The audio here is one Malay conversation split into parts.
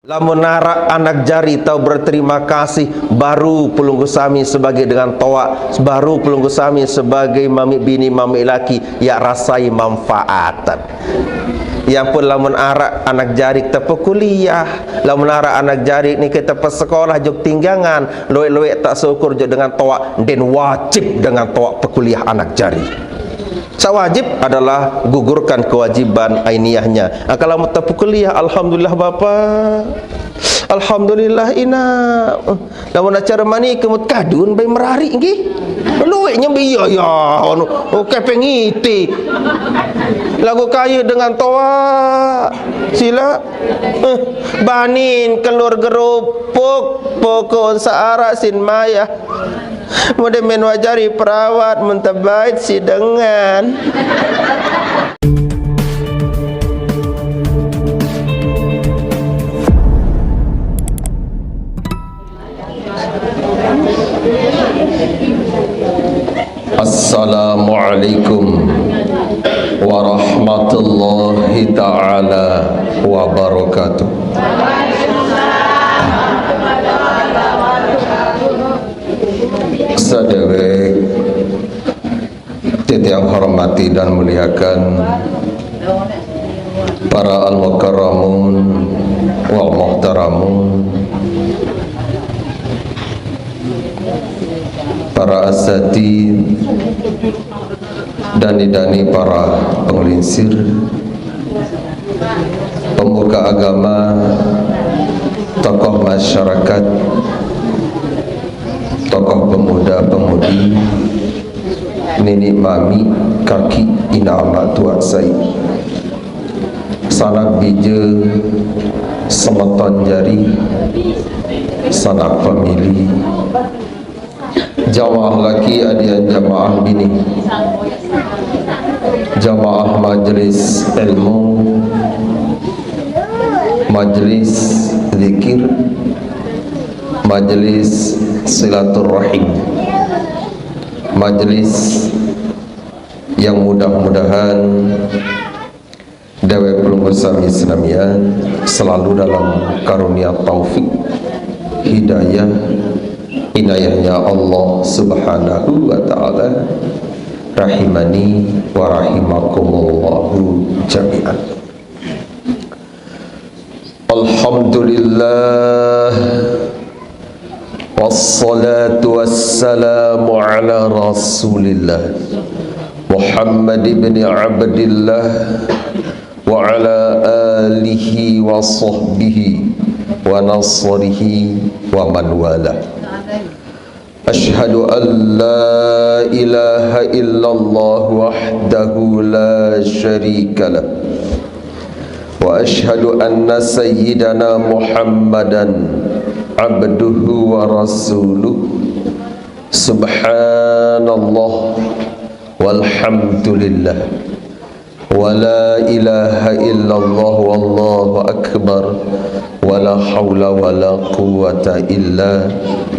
Lamun narak anak jari tau berterima kasih, baru pelunggu sami sebagai dengan toa, baru pelunggu sami sebagai mami bini mami laki ya rasai manfaatan. Yang pun lamun arak anak jari kita kuliah, lamun arak anak jari ni kita sekolah jog tinggangan, loe-loe tak syukur jog dengan toa, dan wajib dengan toa pekuliah anak jari. Sewajib adalah gugurkan kewajiban ainiyahnya. Kalau mau tapu kuliah, alhamdulillah bapa, alhamdulillah ina. Lamun acara mani kemut kadun bay merari nggih. Luweknya biya ya anu kepengiti. Lagu kaya dengan toa. Sila banin keluar gerupuk pokok searah sin maya. Mode men wajari perawat mentabait si dengan Assalamualaikum warahmatullahi ta'ala wabarakatuh. Sadewek yang hormati dan muliakan para al-mukarramun wal muhtaramun, para asatid dan dani para penglinsir, pemuka agama, tokoh masyarakat, tokoh pemuda-pemudi, nenek mami, kaki ina amat tuak saya, sanak bija, semeton jari, sanak famili, jamaah laki adian jamaah bini, jamaah majlis ilmu, majlis zikir, majlis silaturrahim, majlis yang mudah-mudahan dewek pelunggu sami Islamian selalu dalam karunia taufik, hidayah, inayahnya Allah subhanahu wa ta'ala, rahimani wa rahimakumullahu jami'an. Alhamdulillah wassalatu wassalamu ala rasulillah Muhammad ibn Abdillah wa ala alihi wa sahbihi wa nasrihi wa man wala. Ashhadu an la ilaha illallah wahdahu la syarika lah wa ashhadu anna sayyidana Muhammadan abduhu wa rasuluh. Subhanallah walhamdulillah wa la ilaha illallah wallahu akbar wa la hawla wa la quwwata illa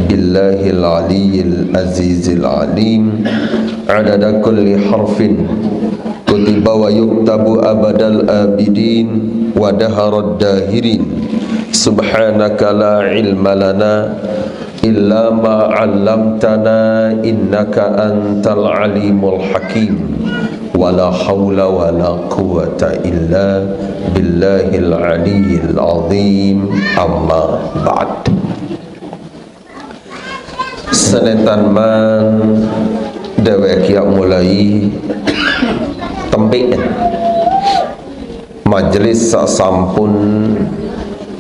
billahil aliyyil azizil alim. Adada kulli harfin kutiba wa yuktabu abadal abidin wa daharad dahirin. Subhanaka la ilma lana illa ma 'allamtana innaka antal alimul hakim. Wala haula wala quwwata illa billahil aliyyil azim. Amma ba'd. Senetan man dewek yang mulai tembik majlis sasampun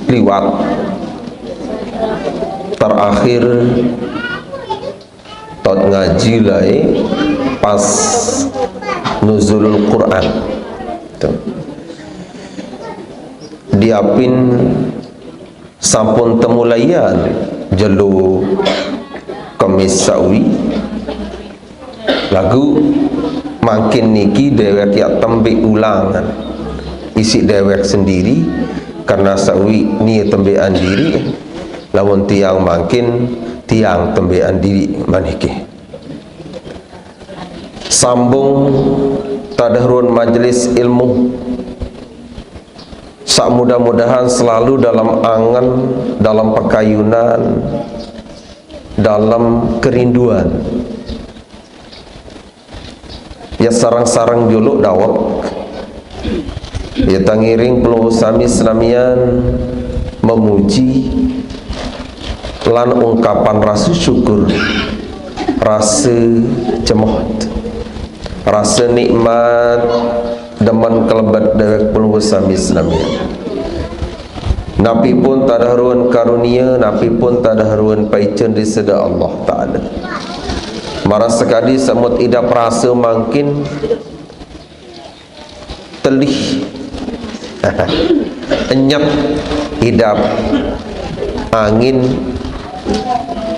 liwat terakhir tot ngaji lai pas nuzulul Quran tuh. Diapin sampun temulayan jelu kemis sawi lagu makin niki dewek ya tembik ulangan isi dewek sendiri karena sawi ni tembean diri, lamun tiang makin tiang tembean diri maniki. Sambung tadahrun majlis ilmu sak mudah-mudahan selalu dalam angan, dalam perkayunan, dalam kerinduan. Ya sarang-sarang juluk dawak, ya tangiring pelunggu sami Islamian memuji lan ungkapan rasa syukur, rasa cemoh, rasa nikmat deman kelebat dewek pelunggu sami Islamian. Nabi pun tak ada haruan karunia, Nabi pun tak ada haruan paicen di seda Allah Ta'ala. Marah sekali semut idap rasa makin telih enyap idap angin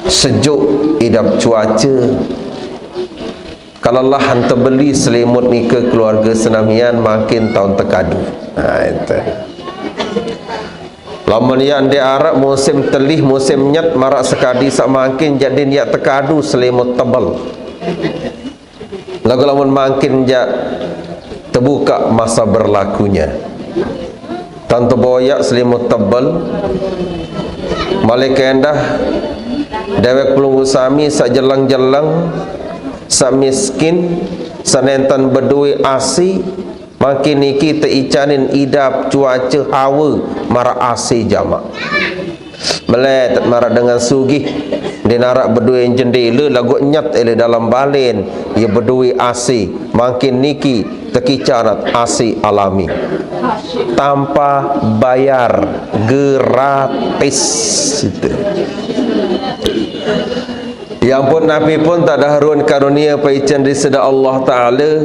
sejuk, idap cuaca. Kalau lah hantar beli selimut ni ke keluarga Senamian makin tahun tekadu. Itu lama yang di Arab musim telih, musim nyat marak sekali semakin jadi dia tekadu selimut tebal. Lagu lamun makin jak terbuka masa berlakunya. Tanto boyak selimut tebal. Malaikat endah dewek pelunggu sami sak jelang-jelang, sak miskin, sanentan berdui asi. Makin niki teicanin idap cuaca hawa mara asi jamak. Melet mara dengan sugih dinarak berdui jendela lagu nyat ele dalam balen ia berdui asi. Makin niki tekicanat asi alami tanpa bayar, gratis. Itu. Yang pun Nabi pun tak ada haruan karunia paicen di seda Allah Ta'ala,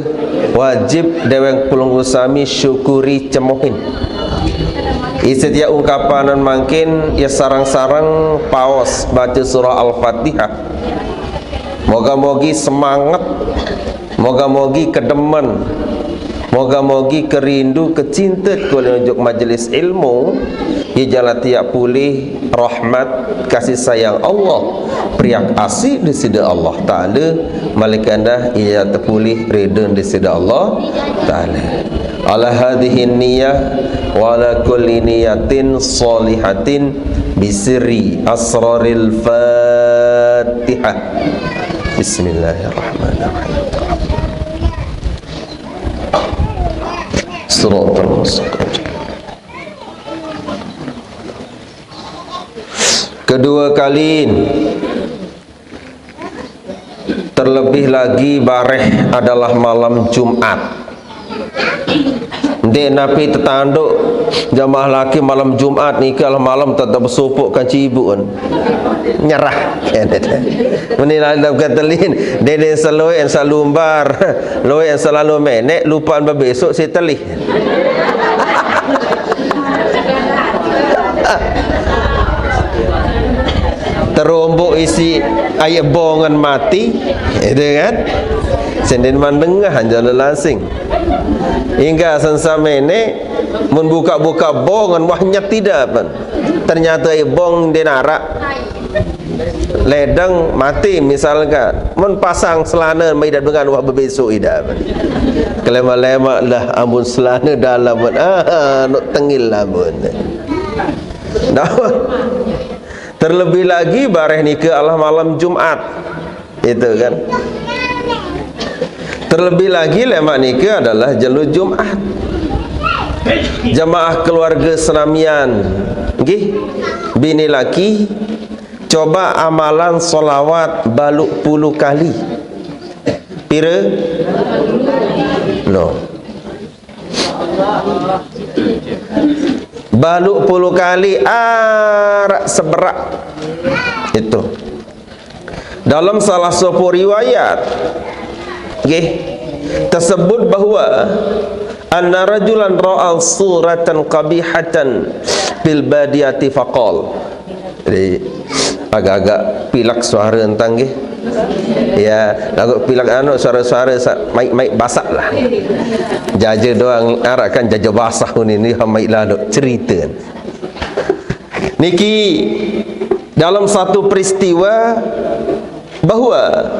wajib deweng pelunggu sami syukuri cemohin. Setiap ungkapanan makin ya sarang-sarang paus baca surah Al-Fatihah. Moga-mogi semangat, moga-mogi kedeman, moga-mogi kerindu, kecinta kalau unjuk majlis ilmu. Ia jalan tiap pulih rahmat kasih sayang Allah, priak asih di sida Allah Ta'ala. Malaikat anda ia terpulih redha di sida Allah Ta'ala. Ala hadhihi niyah wa ala kulli niyatin salihatin bisirri asraril Fatihah. Bismillahirrahmanirrahim. Siratal mustaqim. Kedua kali, terlebih lagi bareh adalah malam Jumat. Dek Nabi tertanduk jamaah laki malam Jumat ni kalau malam tak bersupuk kan cibu kan nyerah. Menilai dalam kata lain, dek selalu yang selalu umbar, lo yang selalu menek lupaan berbesok saya telih. Terombok isi ayat bongan mati, itu kan? Senden mandengah jalan langsing. Hingga sensame ini membuka-buka bongan wahnya tidak pun. Ternyata ayat bong denarak ledang mati misalkan. Mun pasang selana maidat dengan wah berbesok ida pun. Kelema-lema lah ambun selana dalam pun. Nak tengil lah pun. Dah. Terlebih lagi bareh nikah Allah malam Jumat. Itu kan. Terlebih lagi lemak nikah adalah jalur Jumat. Jamaah keluarga Senamian, nggih, bini laki coba amalan solawat baluk 10 kali. Pira? No. Baluk 10 kali arak seberak. Itu dalam salah satu riwayat tersebut bahawa anna rajulan ra'a suratan qabihatan bil badiyati faqal. Jadi agak-agak pilak suara tentang nggih. Ya, lagu pilak suara-suara maik-maik basak lah. Jaja doang arak kan jaja basah ni maik lah cerita. Niki dalam satu peristiwa bahawa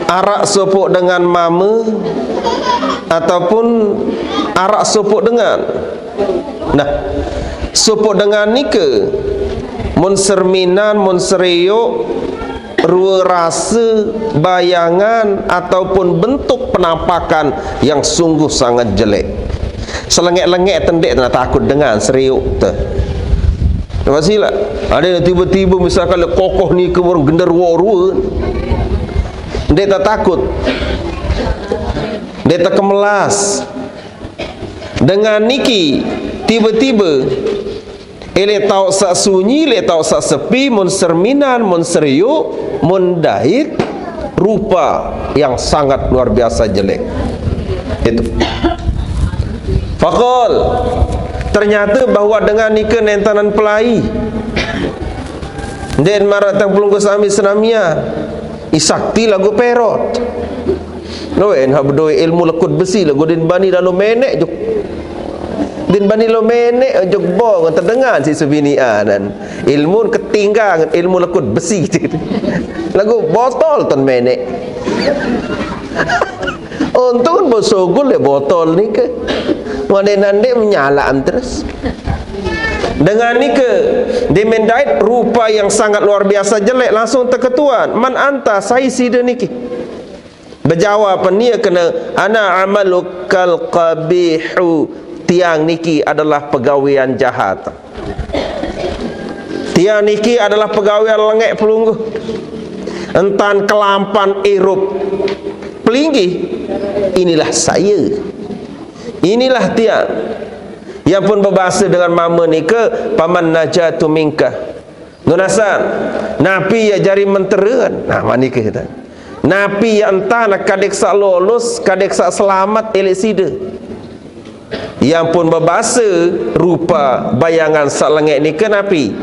arak sopok dengan mama ataupun arak sopok dengan Nah, supuk dengan nika mun serminan mun seriuk rua rasa bayangan ataupun bentuk penampakan yang sungguh sangat jelek. Selengek-lengek tendek nak takut dengan seriuk tu. Nampak silap? Ada yang tiba-tiba misalkan kokoh ni ke orang genderwa rua, dia tak takut, dia tak kemelas. Dengan niki tiba-tiba ele tau sak sunyi, ele tau sak sepi, mun serminan, mun seriuk, mun daik, rupa yang sangat luar biasa jelek. Itu. Fakol, ternyata bahawa dengan nikah nentanan pelai dan maratang pelunggu sami senamia isakti lagu perot noen habdoi ilmu lekut besi lagu din bani lalu menek juk din bani lo menek juk bong terdengar si sebinian ilmu ketinggang ilmu lekut besi lagu botol ton menek untung bosogul le botol ni ke nande menyalaan terus. Dengan ni ke dimendait rupa yang sangat luar biasa jelek, langsung terketuan, man anta saya sida niki. Berjawab dia kena ana amalukal qabihu, tiang niki adalah pegawaian jahat. Tiang niki adalah pegawaian lengek pelungguh. Entan kelampan irup pelinggi, inilah saya. Inilah tiang yang pun berbahasa dengan mama ni ke paman najatu minka nunasan napi ya jari menteran. Nah mani ke kita napi ya entah nak kadek sak lolos kadek sak selamat elek sida yang pun berbahasa rupa bayangan sak lengek ni ke napi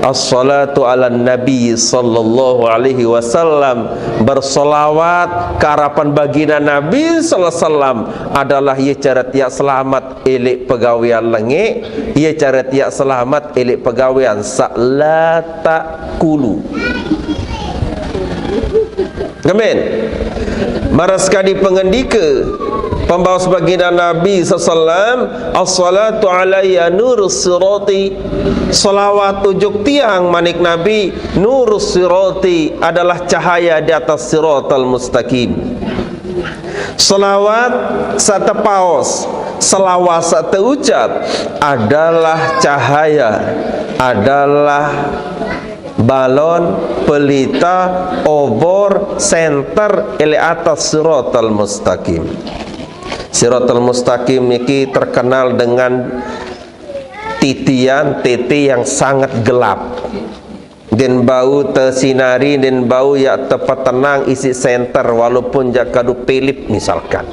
as-salatu ala nabi sallallahu alaihi wasallam, bersolawat ke harapan baginda Nabi sallallahu alaihi wasallam adalah ia cara tiak selamat elek pegawaian lengek, ia cara tiak selamat elek pegawaian sakla takulu. Amin. Maras sekali pengendika pembawa baginda Nabi SAW, as-salatu alayya nurus sirati, salawat ujuk tiang manik Nabi, nurus sirati adalah cahaya di atas siratal mustaqim. Salawat satu paus, salawat satu ucap adalah cahaya, adalah balon, pelita, obor, senter ele atas siratal mustaqim. Siratal mustaqim niki terkenal dengan titian titi yang sangat gelap dan bau tersinari dan bau yang tepat tenang isi senter walaupun jakadu pelip misalkan,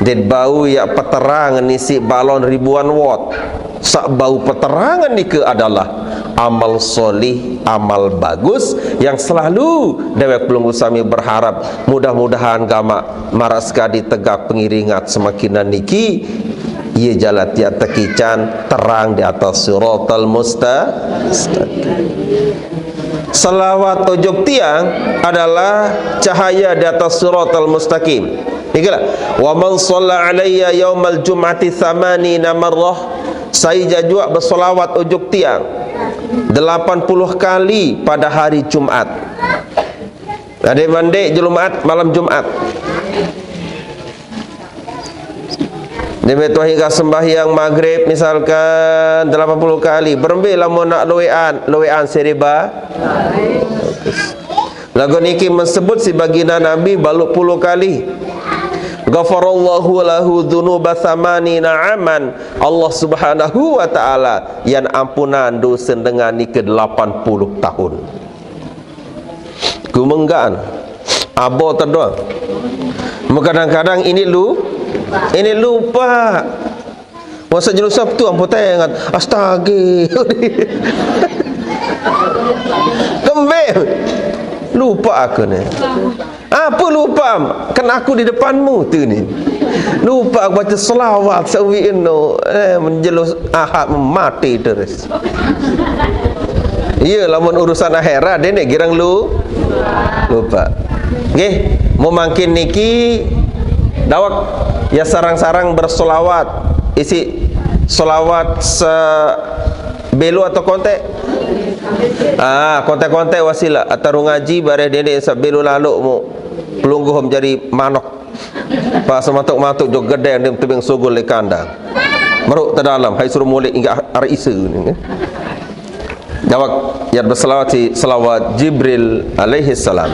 dan bau yang peterangan isi balon ribuan watt. Sak bau peterangan niki adalah amal solih, amal bagus yang selalu dewek pelunggu sami berharap mudah-mudahan gama maraskadi tegak pengiringat semakin niki ia jalan tiap tekican terang di atas siratal mustaqim. Salawat ujuk tiang adalah cahaya di atas siratal mustaqim. Inilah wa man shalla alayya yaumal jum'ati 80 marrah, saya juga bersolawat ujuk tiang 80 kali pada hari Jumat. Ada mandi Jumat malam Jumat. Dia betul hingga sembahyang maghrib misalkan 80 kali. Berembil lah nak loean seriba. Lagu niki menyebut si baginda Nabi balu 10 kali. Ghafarallahu lahu dzunuba tsamanina aman. Allah Subhanahu wa taala yang ampunan dosa dengan ni ke 80 tahun. Kumenggan abo terdoang. Kadang-kadang ini lupa. Masa jenis Sabtu ampo ingat astaga. Kembel. Lupa aku ni. Apa lupa? Kan aku di depanmu tu ni. Lupa aku baca selawat sawi ino menjelus ahad mati terus. Ya lamun urusan akhirat dia ni girang lupa. Okey, mau makin niki dawak ya sarang-sarang bersolawat isi Solawat belo atau kontek? Kontek-kontek wasilah atau ngaji bare dede sabelo lalu mu pelungguh menjadi manok. Pas matuk-matuk jog gede dem tebing sugul le kandang. Maruk ta dalam hai suruh molek hingga hari isa ni. Jawab ya berselawat selawat Jibril alaihi salam.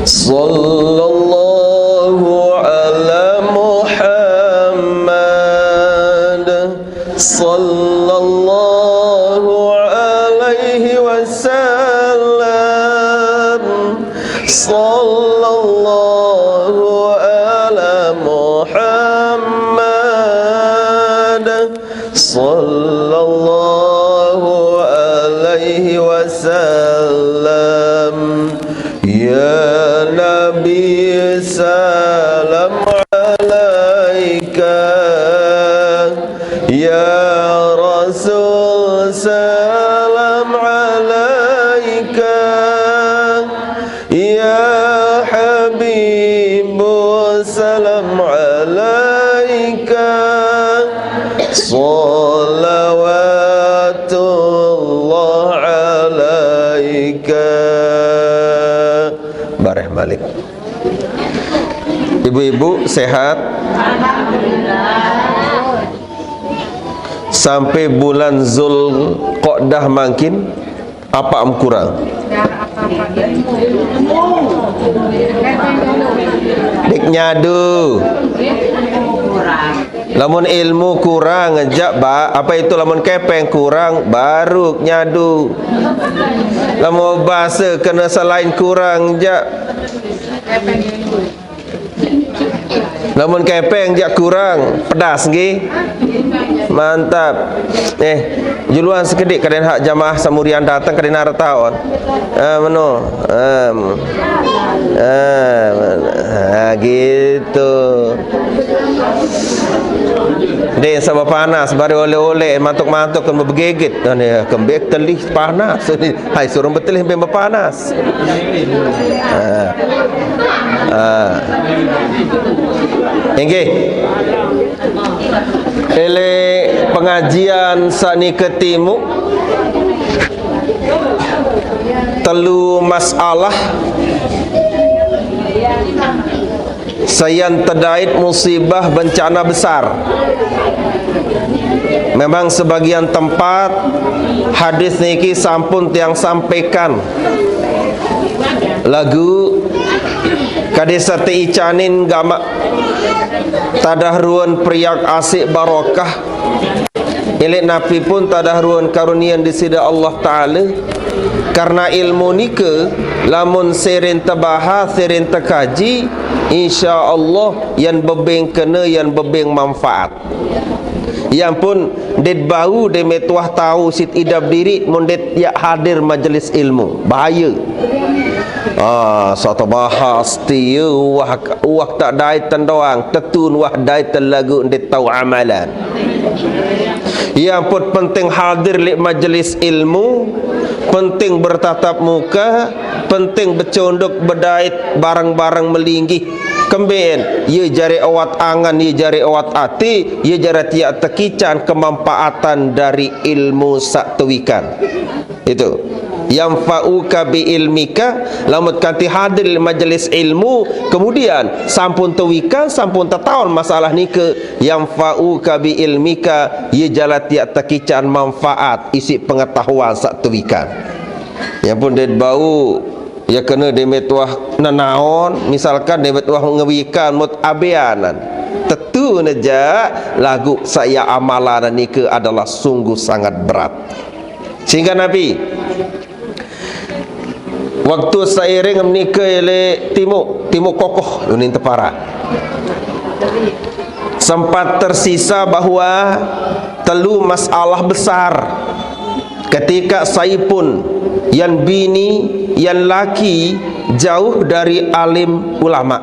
Sallallahu ala Muhammad sallallahu alaihi wasallam sallallahu ala Muhammad sallallahu alaihi wasallam ya Nabi salam alaika ya Rasul salam alaika ya Habibu salam alaika salawatullah alaika. Bareh balik. Ibu-ibu sehat? Sampai bulan Zulqa'dah makin apa am kurang? Dik nyadu. Lamun ilmu kurang ngejak apa itu lamun kepeng kurang baru nyadu. Lamun bahasa kena selain kurang jak. Lamun kepeng jak kurang pedas nggih. Mantap. Juluan sekedik kadang hak jamaah samurian datang kadang nara tahun. Meno. Gitu. Dia sama panas baru oleh-oleh mantuk-mantuk kan bergegit dan kembek telih panas. Hai suruh betelih memang panas. Nggih. Ele pengajian sakni ketimu telu masalah sayan terdait musibah bencana besar. Memang sebagian tempat hadis niki sampun tiang sampaikan lagu kadesa icanin gama tadahruan priyak asik barokah ilik napi pun tadahruan karunian di sida Allah Ta'ala karena ilmu nika lamun serin tabahas serin tekaji insya-Allah yang bebeng kena yang bebeng manfaat. Yang pun det bau de metuah tahu sit idap diri mun det ya hadir majlis ilmu bahaya. Satu bahas tiu wah tak daitan doang tetun wah daitan lagu det tahu amalan. Yang pun penting hadir li majlis ilmu, penting bertatap muka, penting bercondok berdait barang-barang melinggih. Kembien, ia jari awat angan, ia jari awat hati, ia jari tiak tekican kemanfaatan dari ilmu saktuikan. Itu yang fa'uka bi ilmika lamut kanti hadir majlis ilmu kemudian sampun tuwikan sampun tataun masalah ni ke yang fa'uka bi ilmika ia jala tiak tekican manfaat isi pengetahuan saktuikan. Yang pun dia bau ya kena demetuah nanaon misalkan demetuah ngewikan mut abeanan tentu neja lagu saya amalan ni ke adalah sungguh sangat berat sehingga Nabi waktu sairing menikah oleh timuk kokoh unin tepara sempat tersisa bahawa telu masalah besar ketika saya pun yang bini yang laki jauh dari alim ulama.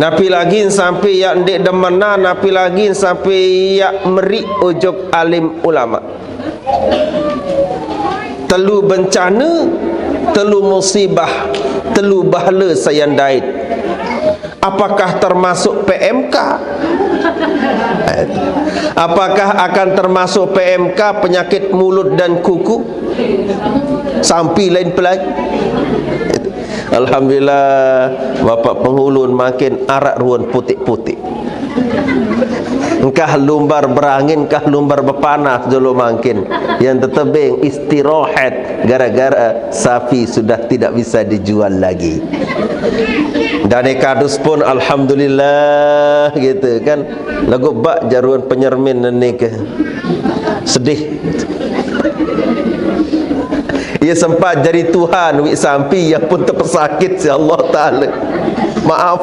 Napi lagi sampai yang dek demana, napi lagi sampai yang meri ujung alim ulama. Telu bencana, telu musibah, telu bahala sayang dait. Apakah termasuk PMK? Apakah akan termasuk PMK, penyakit mulut dan kuku? Sampi lain pelagi. Alhamdulillah, Bapak Penghulun makin arak ruan putih-putih. Engkah lumbar berangin, kah lumbar berpanas dulu makin. Yang tertebing istirahat gara-gara sapi sudah tidak bisa dijual lagi. Dan kadus pun alhamdulillah gitu kan. Lagu bak jaruan penyermin ni ke. Sedih. Ia sempat jadi Tuhan wik sampi yang pun terpesakit si Allah Ta'ala. Maaf,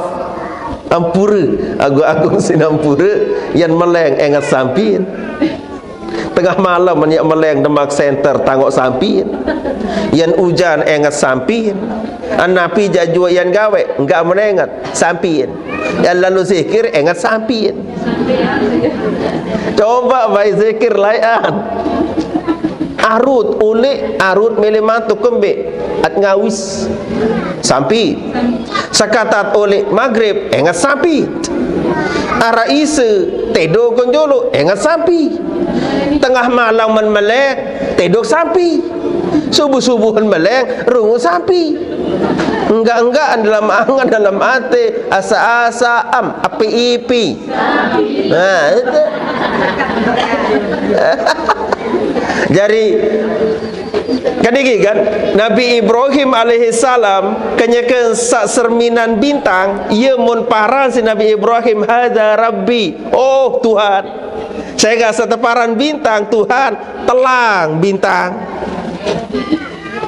ampura agung-agung sinampura yang meleng engat sampi. Tengah malam banyak meleng Demak Center tangok sampi. Yang hujan engat sampi. Napi jajua yang gawe enggak menengat sampi. Yang lalu zikir engat sampi. Coba baik zikir layan. Arut ulik arut melematu kembik at ngawis sampi sakatat ulik maghrib engat sampi ara isa tedo konjolo engat sampi tengah malam meleng tedo sampi subuh-subuhan meleng rungu sampi enggak dalam angan dalam hati asa-asa api-ipi nah itu jadi kadigi kan Nabi Ibrahim alaihissalam kenyakan sak serminan bintang ia mun paran si Nabi Ibrahim hadza rabbi, oh Tuhan saya gak seteparan bintang Tuhan telang bintang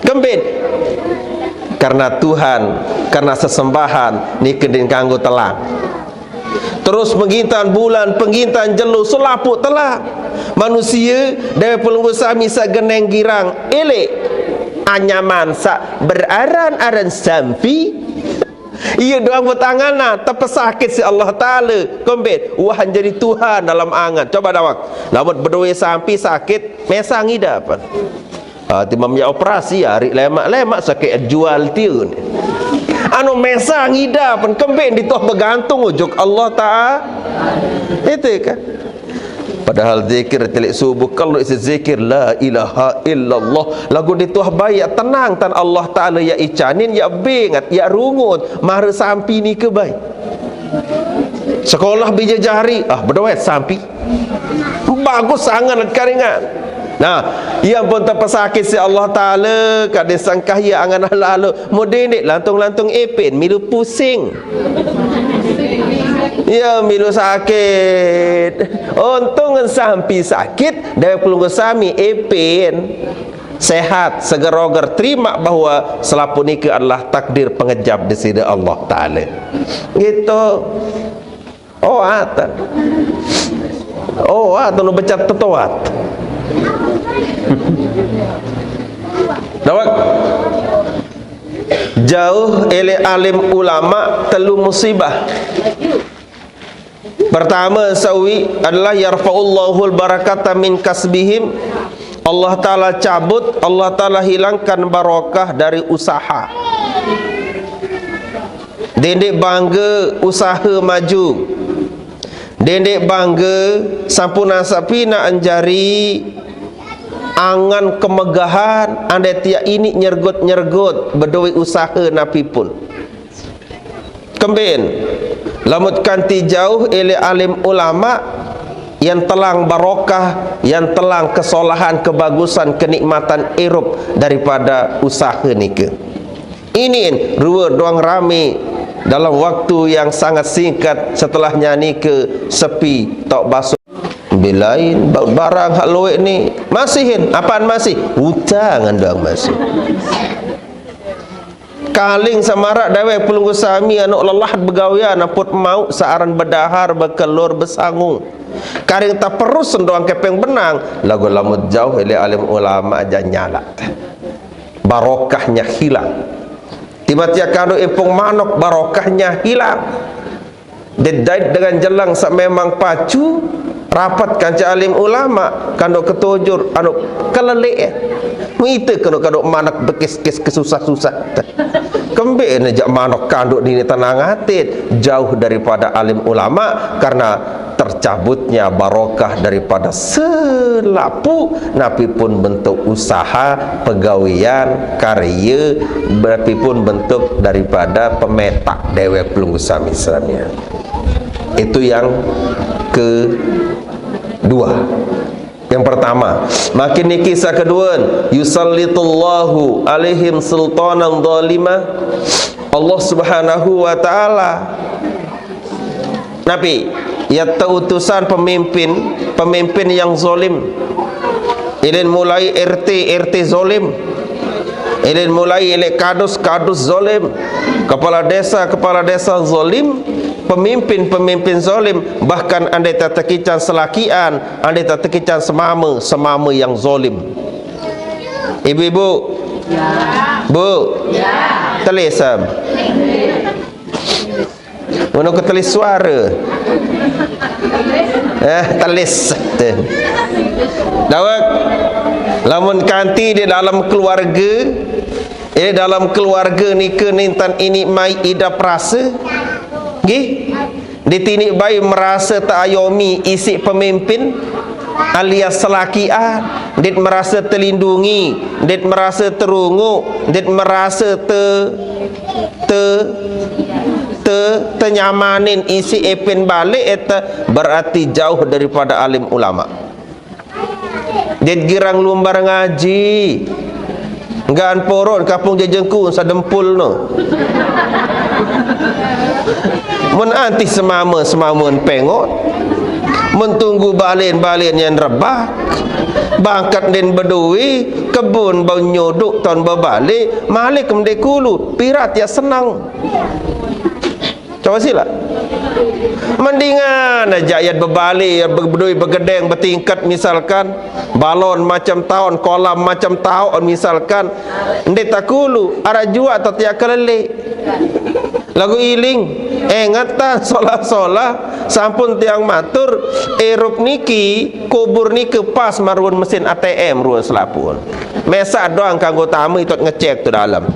kembit karena Tuhan karena sesembahan ni kedin kanggo telang terus penggintan bulan penggintan jelu selaput telang manusia dari pelunggu sami sak geneng girang elek anyaman sak beraran-aran sampi ia doang bertangan terpesakit si Allah Ta'ala kombet wah jadi Tuhan dalam angan coba dawak lawan berdoa sampi sakit mesang ida apa timam ya operasi hari lemak-lemak sakit jual tiun anu mesang ida pun kembek ditoh bergantung ujuk Allah Ta'ala itu kan. Padahal zikir telik subuh kalau isi zikir la ilaha illallah lagu dituah baik tenang tan Allah Ta'ala ya icanin ya bengat ya rungut mara sampi ni ke baik sekolah bija jari berdoa sampi bagus sangat karingan nah yang pun terpesakit si Allah Ta'ala kat disangkah ya angan lalu modenik lantung-lantung epin milu pusing ya milu sakit untung sampi sakit dari pelunggu sami epin sehat seger-oger terima bahawa selapu nikah adalah takdir pengejap di sisi Allah Ta'ala gitu atan lu baca tetuat dawak jauh ele alim ulama telu musibah. Pertama sawi adalah yarfa'ullahul barakata min kasbihim. Allah Ta'ala cabut, Allah Ta'ala hilangkan barakah dari usaha. Dendek bangga usaha maju. Dendek bangga sampuna sapina anjari angan kemegahan anda tiap ini nyergut-nyergut berdoi usaha napi pun kembin lamut kanti jauh ele alim ulama yang telang barokah yang telang kesolahan kebagusan kenikmatan erup daripada usaha nika ini dua doang rame dalam waktu yang sangat singkat setelah nyanyi ke sepi tok basuh bilain barang hak luik ni masihin apaan masih hutang andang masih kaling samarak dawai pelunggu sami anak lelah begawian aput mau searan berdahar berkelur bersangung karing tak perlu sendoang kepeng benang lagu lamut jauh oleh alim ulama aja nyala barokahnya hilang tiba-tiba kado ipung manok barokahnya hilang dedait dengan jelang sak memang pacu rapat kanca alim ulama kando ketujur anu kelelek muite kando manak bekis-kis kesusah-susah kembe nejak manok kando dini tenang hati jauh daripada alim ulama karena tercabutnya barokah daripada selapu napi pun bentuk usaha, pegawaian, karya, napi pun bentuk daripada pemetak dewek pelunggusa misalnya. Itu yang kedua. Yang pertama, makin ni kisah kedua, yusallitullahu alaihim sultanan zalimah. Allah Subhanahu wa taala Nabi ia utusan pemimpin yang zalim. Ilin mulai RT zalim. Ilin mulai ilin kadus zalim. Kepala desa zalim. Pemimpin zalim. Bahkan andai tertekican selakian, andai tertekican semama yang zalim. Ibu-ibu, bu, telisam. Mana ke telis suara? Telis. Dawak. Lamun kanti di dalam keluarga, dalam keluarga ni ke nintan ini mai ida perasa. Nggih. Ditinik bayi merasa tak ayomi isi pemimpin alias selakian, dit merasa terlindungi, dit merasa terunguk, dit merasa ternyamanin isi epin balik eta berarti jauh daripada alim ulama. Dit girang lumbar ngaji, nggan poron kapung jejengku sadempul no. Mun anti semama pengot, mentunggu balin yang rebak, bangkat den bedui, kebun bau nyoduk tahun berbalik, malik mendekulu, pirat ya senang. Coba sila. Mendingan aja ayat berbalik, berdui bergedeng bertingkat misalkan, balon macam tahun, kolam macam tahun misalkan, ndek takulu, ara jua atau tiak kelele. Lagu iling, ngatan solah sampun tiang matur, erup niki, kubur niki pas marun mesin ATM ruang selapun. Mesak doang kanggo tamu itu ngecek tu dalam.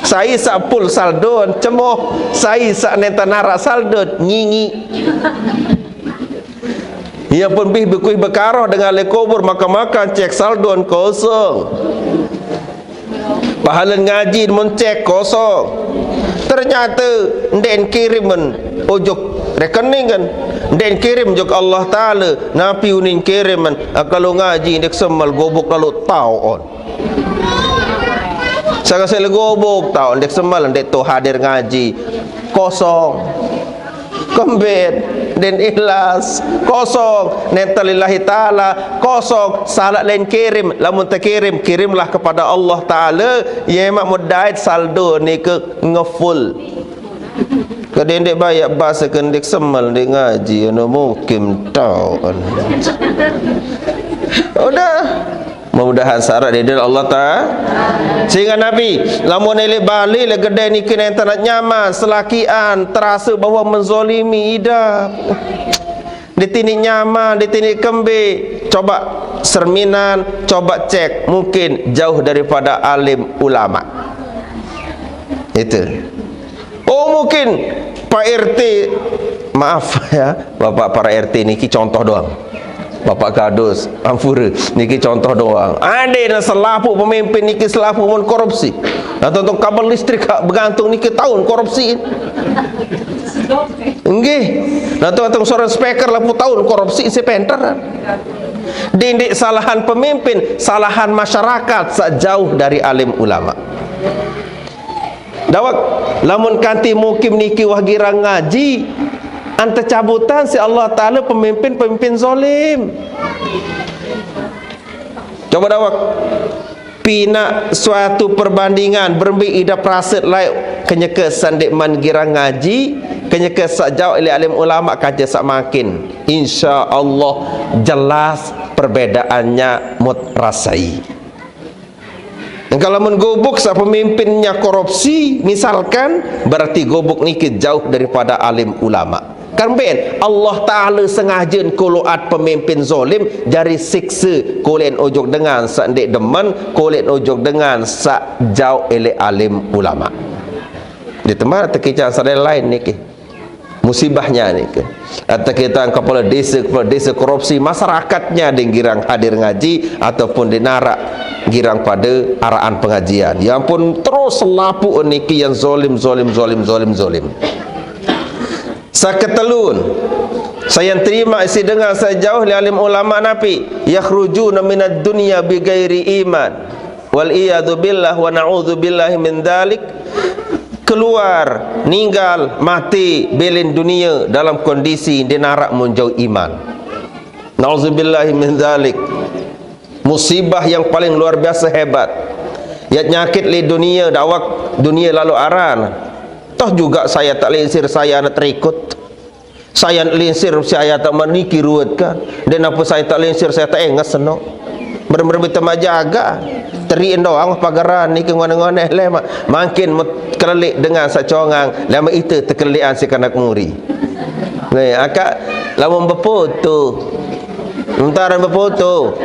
Saya sak pul saldo cemoh, saya sak neta narak saldo nyingi. Ia pun bih berkuih berkaroh dengan le kubur makan cek saldo kosong. Pahala ngaji mun cek kosong. Ternyata den kiriman ojok rekening kan, den kirim jok Allah Taala, napi unin kiriman kalau ngaji dek semal gobok kalau taon. Saya kasih gobok taon dek semal dek tu hadir ngaji kosong. Kembet dan ikhlas kosong, netalillahi ta'ala kosong, salat lain kirim, lamun terkirim kirimlah kepada Allah Ta'ala. Ya mak mudait saldo ni ke ngeful kadang dek bayar bahasa kendek semal dek ngaji anu mungkin tau. Udah mudah-mudahan syarat dia Allah Ta'ala. Sehingga Nabi lamun elek balik le gedai ni kena tak nyaman selakian terasa bahawa menzolimi hidup. Ditinik nyaman, ditinik kembe, coba serminan, coba cek, mungkin jauh daripada alim ulama. Itu. Oh mungkin Pak RT, maaf ya, Bapak para RT niki contoh doang. Bapak Kadus, ampura, niki contoh doang. Ada yang selapu pemimpin niki selapu mun korupsi. Atau untuk kabel listrik bergantung niki tahun korupsi. Nggih. Atau seorang speaker lapu tahun korupsi isi penter. Dindik salahan pemimpin, salahan masyarakat sejauh dari alim ulama. Dawak lamun kanti mukim niki wah girang ngaji, anta cabutan si Allah Ta'ala pemimpin zalim. Coba dawak pina suatu perbandingan berbi ida praset lai kenyeke sandik man girang ngaji, kenyeke sak jauh oleh alim ulama kaja sak makin. Insya Allah jelas perbedaannya mutrasai. Kalau menggobok sa pemimpinnya korupsi misalkan, berarti gobok niki jauh daripada alim ulama. Kan ben Allah Ta'ala sengaja kuluat pemimpin zalim dari siksa kulen ojok dengan sak ndek demen, kulen ojok dengan sak jauh ele alim ulama. Di tempat terkicau sadai lain niki. musibahnya ni ke atau kita kepala desa korupsi masyarakatnya di girang hadir ngaji ataupun di narak girang pada arahan pengajian yang pun terus lapuk niki yang zolim saketelun saya terima isi dengar saya jauh li alim ulama nabi yakhrujuna minad dunya bighairi iman wal iyadu billah wa na'udzu billahi min dzalik, keluar ninggal mati belin dunia dalam kondisi dinarak menjauh iman. Nauzubillahi min dzalik. Musibah yang paling luar biasa hebat. Ya nyakit li dunia dawak dunia lalu aran. Toh juga saya tak linsir saya nak terikut. Saya linsir saya tak meniki ruwet kan. Dan apa saya tak linsir saya tak engas senok. Benar-benar kita majaga. Teriin doang pagaran ni kengon-ngoneh lema makin kelelik dengan sacongang lama itu terkelian si kanak muri ni akak lamun berfoto entaran berfoto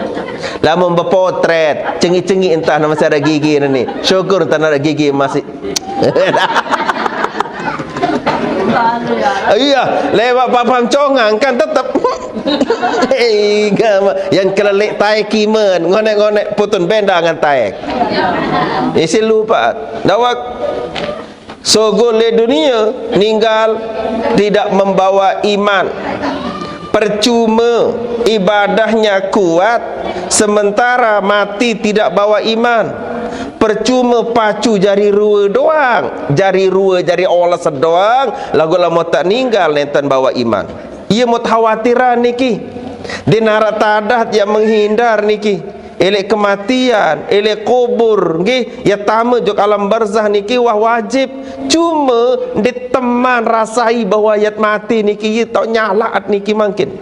lamun berpotret cengi-cengi entah masih ada gigi ni syukur entah ada gigi masih iya lewat paham congang kan tetap yang kelelik taek kimen ngonek-ngonek putun benda dengan taek isi lupa dawak sogol le dunia ninggal tidak membawa iman, percuma ibadahnya kuat sementara mati tidak bawa iman, percuma pacu jari rua doang, jari olah sedoang lagu lama tak ninggal nentan bawa iman. Ia mutawatiran niki dinara tadat yang menghindar niki elek kematian elek kubur nggih ya tama jok alam barzah niki wah wajib cuma diteman rasai bahwa ayat mati niki ia tak nyalaat niki makin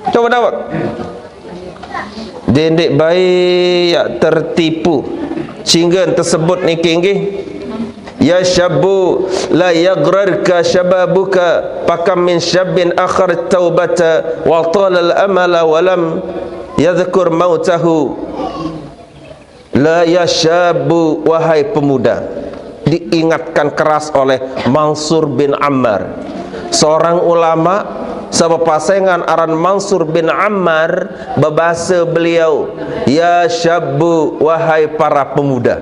coba dawak dendek baik ya tertipu sehingga tersebut niki nggih ya syabu la yaghrarka syababuka pakam min syabin akhar taubata wa talal amala wa lam yadhkur mautahu. La ya syabu, wahai pemuda, diingatkan keras oleh Mansur bin Ammar, seorang ulama sepapasengan aran Mansur bin Ammar, berbahasa beliau ya syabu, wahai para pemuda.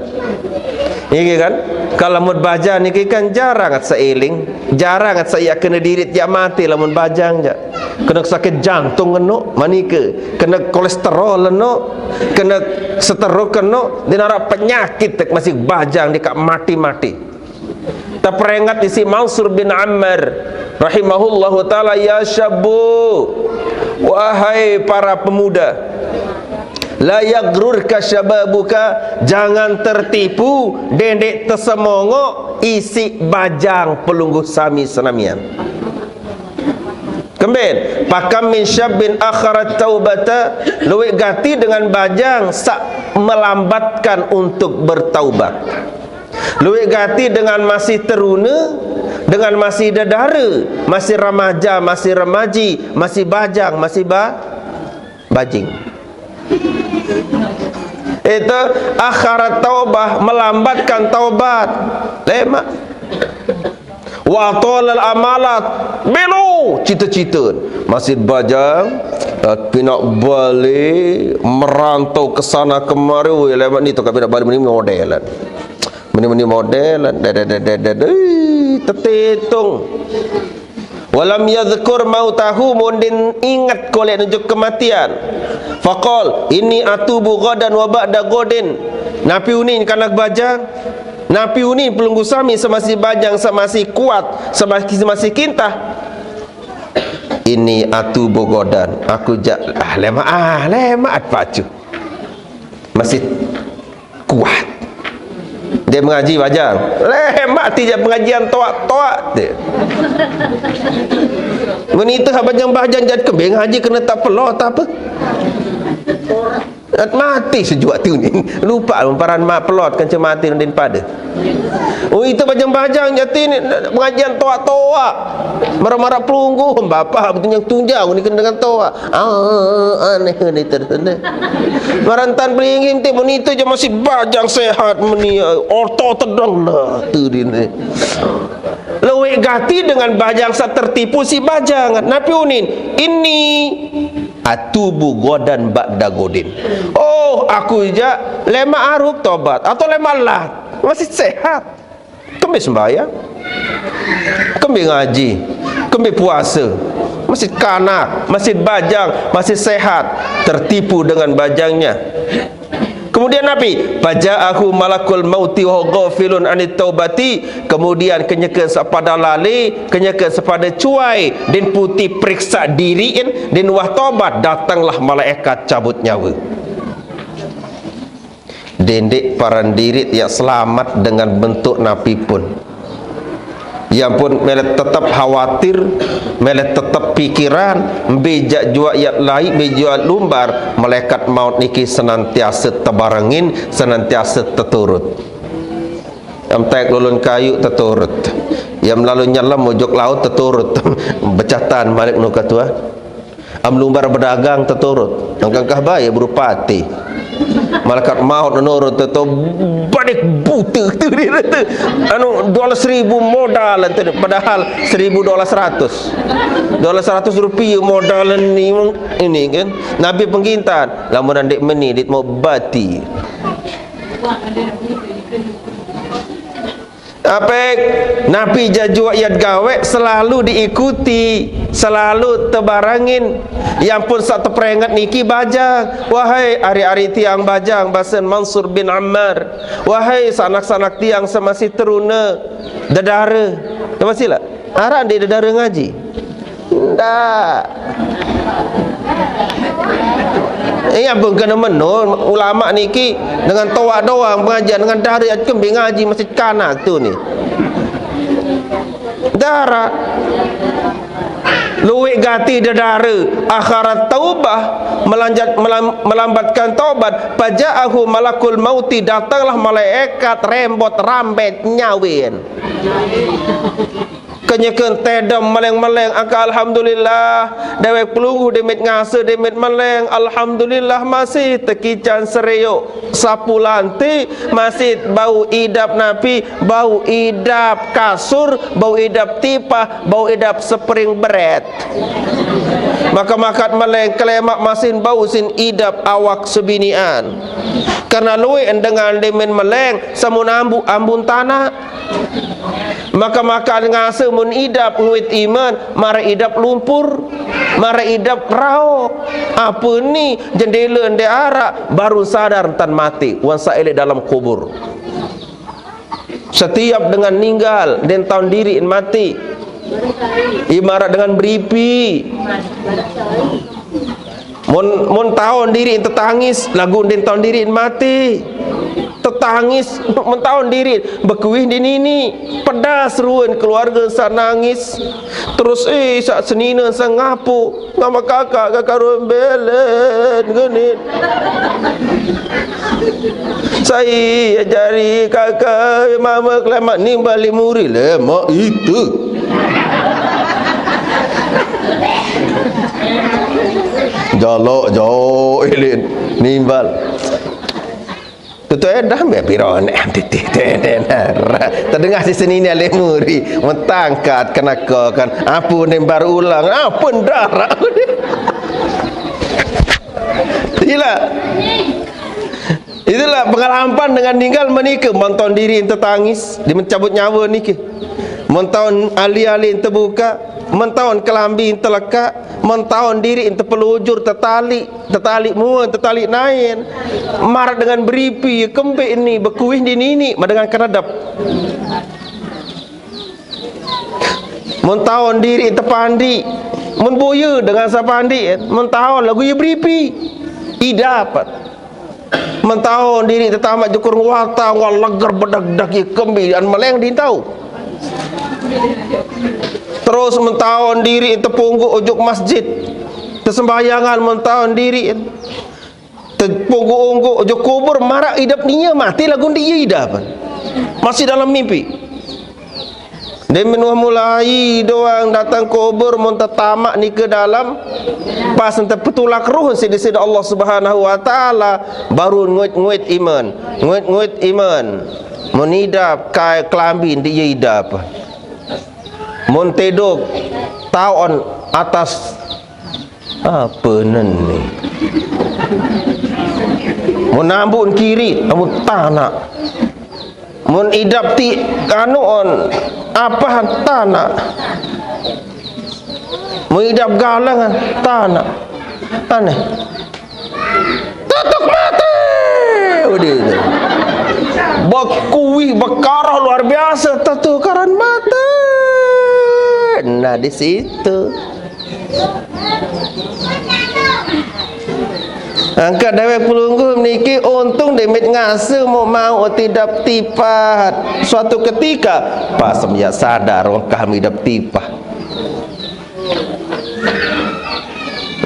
Ini kan kalau mun bajang ni kan jarang at seiling, jarang at saya kena dirit jak mati lamun bajang jak. Kena sakit jantung kena, manika kena kolesterol kena, kena seteruk kena, dinara penyakit tek masih bajang dekat mati-mati. Terperingat isi Mansur bin Ammar rahimahullahu taala ya syabu, wahai para pemuda, la yagrurka syababuka, jangan tertipu dendek tersemongok isi bajang pelungguh sami senamian. Kembali pakam min syabbin akharat taubata, luwek gati dengan bajang sak melambatkan untuk bertaubat, luwek gati dengan masih teruna, dengan masih dedara, masih remaja, masih remaji, masih bajang, masih bajing. Itu akharat taubah, melambatkan taubat. Lemak wa talal amalat, belu cita-cita masih bajang tapi nak balik merantau ke sana kemari. Weh lemak ni tu kami nak balik ni modelan, ni modelan tertetung. Walam yadhkur mautahu, mundin ingat kolek nunjuk kematian. Faqal ini atubu ghadan wa ba'da godin, napi unin kanak bajang, napi unin pelunggu sami semasi bajang semasi kuat semasi kintah. Ini atubu ghadan, aku jak lemak pacu masih kuat. Dia mengaji bajang lemak tidak pengajian toak dia menita bajang-bajang jadi kembing haji kena tak pelot tak apa mati sejuak tu ni lupa paran mak pelot kan mati ndin pada. Oh itu bajang-bajang jati ni pengajian toak marah-marah pelunggu bapa betul yang tunjang ni kena dengan toak aneh ni tertanda marantan pelingin tu menita je masih bajang sehat meni orto tedang lah tu ni Lewek gati dengan bajang sa tertipu si bajang. Nabi unin, ini atubu godan ba'da godin. Oh, aku ija lema aruk tobat atau lema lat. Masih sehat. Kami sembahyang, kami ngaji, kami puasa, masih kanak, masih bajang, masih sehat, tertipu dengan bajangnya. Kemudian Nabi, faja'ahu malakul mauti wa ghafilun anit taubati. Kemudian kenyeke sepada lali, kenyeke sepada cuai, din putih periksa diriin, din wah tobat, datanglah malaikat cabut nyawa. Dendek paran dirit yang selamat dengan bentuk Nabi pun. Yang pun melet tetap khawatir, melet tetap pikiran, bejak jua yang lain, bejak lumbar, malaikat maut niki senantiasa tebarengin, senantiasa terturut. Yang tek lulun kayu terturut, yang lalu nyalam mojok laut terturut. Becatan malik nu katua. Am lumbar berdagang terturut. Angkah baik berupati. Malaikat maut nurut tu badik buta tu dia tu. Anu $1,000 modal tu, padahal $1,000 $100 modal ini kan. Nabi penggintan lamun ndik meni dit mau bati. Apa Nabi jaju ayat gawe selalu diikuti, selalu tebarangin. Yang pun satu peringat niki bajang, wahai ari-ari tiang bajang basen Mansur bin Ammar, wahai sanak-sanak tiang semasi teruna dedara, masih lah aran di dedara ngaji ndak. Apa kena menur ulama niki dengan tawak doang pengajian dengan darah kembing ngaji masjid kanak tu ni. Darah luwek gati dedara akhirat taubah melambatkan taubat. Faja'ahu malakul mauti, datanglah malaikat rembot rambet nyawin. Kenyakan tedam meleng-meleng angka alhamdulillah dewek pelunggu demit ngase demit meleng alhamdulillah masih tekican sereyuk sapu lantai masih bau idap Nabi, bau idap kasur, bau idap tipah, bau idap spring bread. Maka makat meleng kelemak masin bau sin idap awak sebinian. Karena luwe dengan demen meleng samun ambun tanah. Maka makan ngase mun idap nguit iman, mara idap lumpur, mara idap rau. Apa ni jendela ndek arak baru sadar tan mati wan saile dalam kubur. Setiap dengan ninggal dan tahun diri mati. Ibarat dengan beripi. Mun tahun diri tertangis lagu den tahun diri mati. Tertangis mentahun diri berkuih di nini pedas ruan keluarga sa nangis terus sak senina sa ngapu nama kakak ruan belen genit saya ajari kakak mama kelamat nimbal limuri lemak itu jolok jauh ilin nimbal tu dah bepiron terdengar si seni ni lemuri mentangkat kena kan apa ni baru ulang apa darah itulah pengalaman dengan meninggal menikah menton diri tertangis dia mencabut nyawa nikah menton ali-ali terbuka mentahun kelambi terlekat mentahun diri terpelujur tertali muan tertali nain marat dengan beripi kembik ini berkuih di nini dengan keradap mentahun diri terpandi menboya dengan sapandi mentahun lagu ya beripi idapat mentahun diri tertamat jukur wata walagar bedak-dak ya kembik dan meleng di tahu terus mentahun diri terpungguk ujuk masjid tersembayangan mentahun diri terpungguk ujuk kubur marak idap niya mati lagu dia idap masih dalam mimpi dia menuh mulai doang datang kubur mentatamak ni ke dalam pas ente petulak ruh sida Allah Subhanahu wa taala baru nguit iman menidap kai kelambin dia idap mun tidur tahun atas apa ni mun ambun kiri ambun tanah mun idap ti anu on apa tanah mun idap galang tanah aneh tutup mata udah itu bakui bekarah luar biasa tutukaran mata. Nah di situ angkat dewek pelunggu niki untung demit ngase mau tidak tipat suatu ketika pas semya sadar kami dap tipah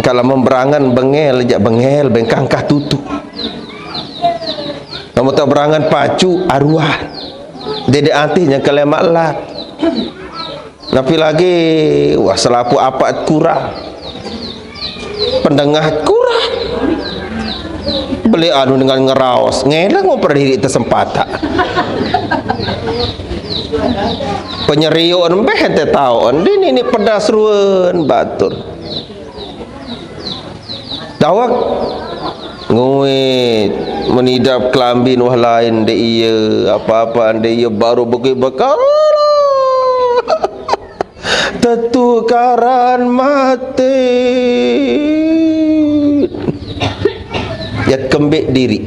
kalau memberangan bengel jak bengel bengkangkah tutup kamu tak berangan pacu arwah dede antinya kelemak lat tapi lagi wah selapu apa kurang pendengah kurang beli anu dengan ngeraos ngelang mau berdiri tersempata penyeriuan beh tahun ini pedas ruan batur dawak nguit menidap kelambin wah lain de iya apa-apa de iya baru bekar tetukaran mati ya kembik diri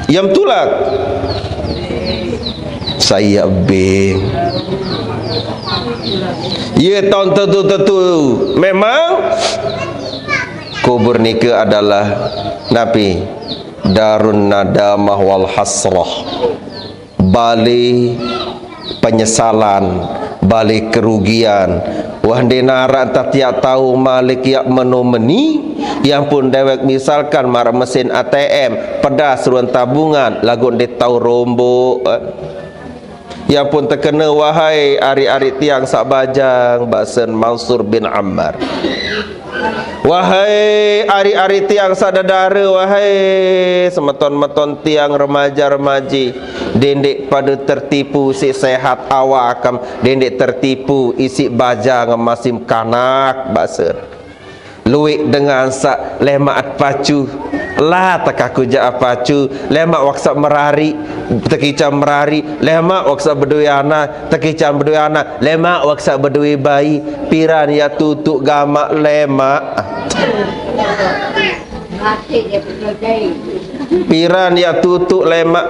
yang tulak saya bing ya tahun tentu memang kubur nikah adalah nabi darun nadamah wal hasrah balik penyesalan balik kerugian wah denara tak tiap tahu malik yak menomeni yang pun dewek misalkan marah mesin ATM pedas ruang tabungan lagun dia tahu rombok yang pun terkena wahai ari-ari tiang sak bajang Baksen Mansur bin Ammar wahai ari-ari tiang sadadara wahai semeton-meton tiang remaja-remaji dendek pada tertipu si sehat awakam dendek tertipu isi bajang masim kanak Baksen luik dengan sak lemak pacu lah takaku ja pacu lemak waksa merari tekica merari lemak waksa berdui anak tekica berdui anak lemak waksa berdui bayi piran ya tutuk gamak lemak piran ya tutuk lemak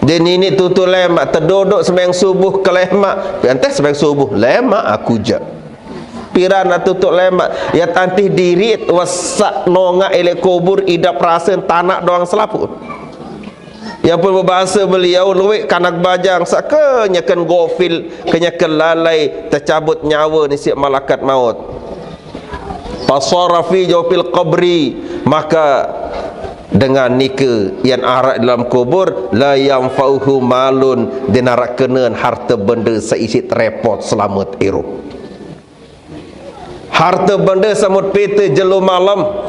dan ini tutuk lemak terduduk sembahyang subuh ke lemak entah sembahyang subuh lemak aku ja pirana tutuk lemak ya tantih diri wasak nongak elek kubur idap rasen tanah doang selapu ya pun berbahasa beliau luik kanak bajang sak kenyakan gofil kenyakan lalai tercabut nyawa ni siap malakat maut fasara fi jawfil qabri maka dengan nika yang arak dalam kubur la yanfa'uhu malun dinarak kenan harta benda seisi repot selamat hidup harta benda samut peta jelo malam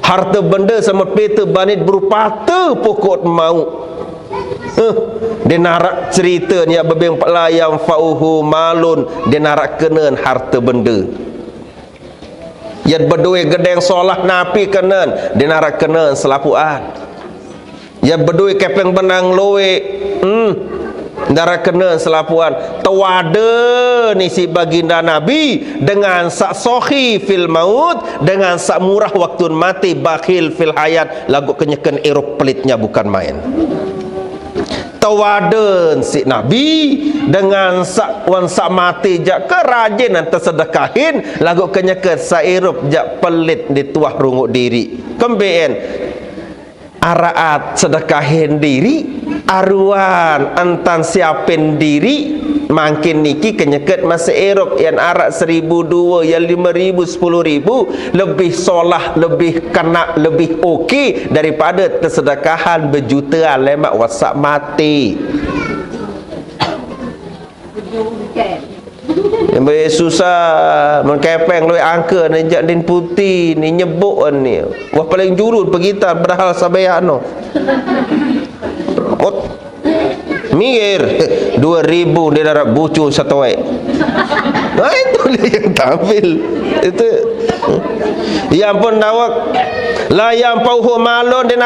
harta benda samut peta banit berupata pokok mau dia narak cerita ni bebeng pelayang fauhu malun dia narak kenan harta benda yat berdua gedeng solah napi kenan dia narak kenan selapuan yat berdua kepeng benang loe darah kena selapuan tawada ni si baginda Nabi dengan sak sohi fil maut dengan sak murah waktu mati bakhil fil hayat lagu kenyakan erop pelitnya bukan main tawada si Nabi dengan sak wan sak mati jak kerajin dan tersedekahin lagu kenyakan sak erop jak pelit dituah runguk diri kembien araat sedekahin diri aruan antan siapin diri makin niki kenyeket masa erop yang arak 1,200 yang 5,000 10,000 lebih solah lebih kena lebih okey daripada tersedekahan berjutaan lemak WhatsApp mati yang susah mengkepeng lui angka ni jak din putih ni nyebuk ni wah paling jurut pergitan padahal sabayano Mikir 2000 dia darab bucu satu wek. Nah, itu dia yang tampil. Itu. Ya ampun dawak. La yang pauhu malun dia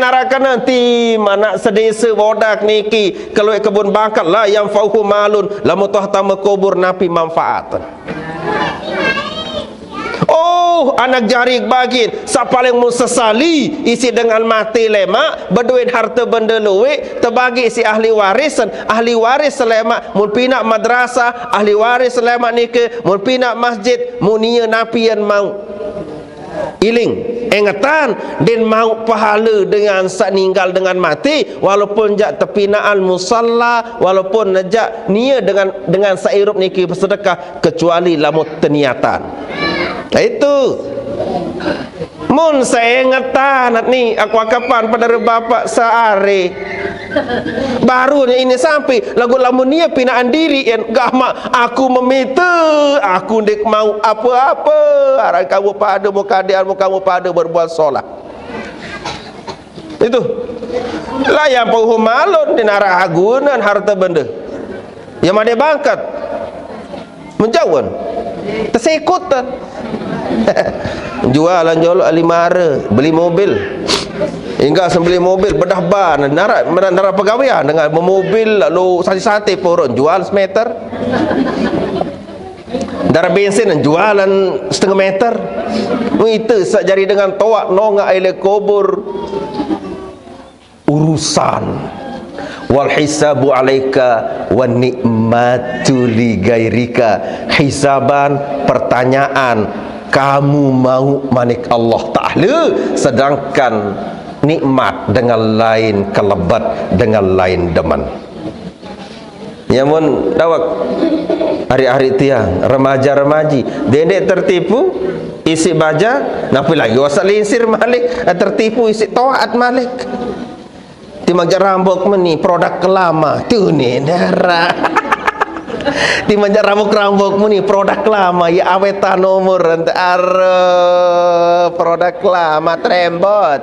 narakan nanti mana sedesa bodak niki kalau kebun bangkat la yang pauhu malun lamu toh tama kubur napi manfaat. Oh, anak jarik bagin sa paling musesali isi dengan mati lemak berduit harta benda luwe terbagi si ahli waris selemak mun pinak madrasah ahli waris selemak nike mun pinak masjid munia napi yang mau iling ingatan dan mau pahala dengan sak ninggal dengan mati walaupun jak tepinaan musalla walaupun najak nia dengan sairup niki bersedekah kecuali lamut teniatan. Itu mun saya ingatan ni aku akapan pada bapak sehari barunya ini sampai lagu lamun nia pinaan diri yang gama aku meminta aku dek mau apa-apa arah kamu pada kamu pada berbuat solat itu lah yang pauhu malun dinara agunan harta benda yang mana bangkat menjauhan tersekutan jualan alimara beli mobil hingga sembeli mobil bedah ban nara pegawaian dengan mobil lalu sate poron jual semeter darah bensin dan jualan setengah meter itu sekjari dengan toak nonga aile kubur urusan wal hisabu alaika wan nikmatu li gairika hisaban pertanyaan kamu mau manik Allah Ta'ala sedangkan nikmat dengan lain kelebat dengan lain deman ya mun dawak hari-hari tiang remaja-remaji dendek tertipu isi baja napi lagi wasal linsir malik tertipu isi taat malik timang rambok meni produk kelama tu ni darah di manjak rambok mu ni produk lama ya aweta nomor antar produk lama trembot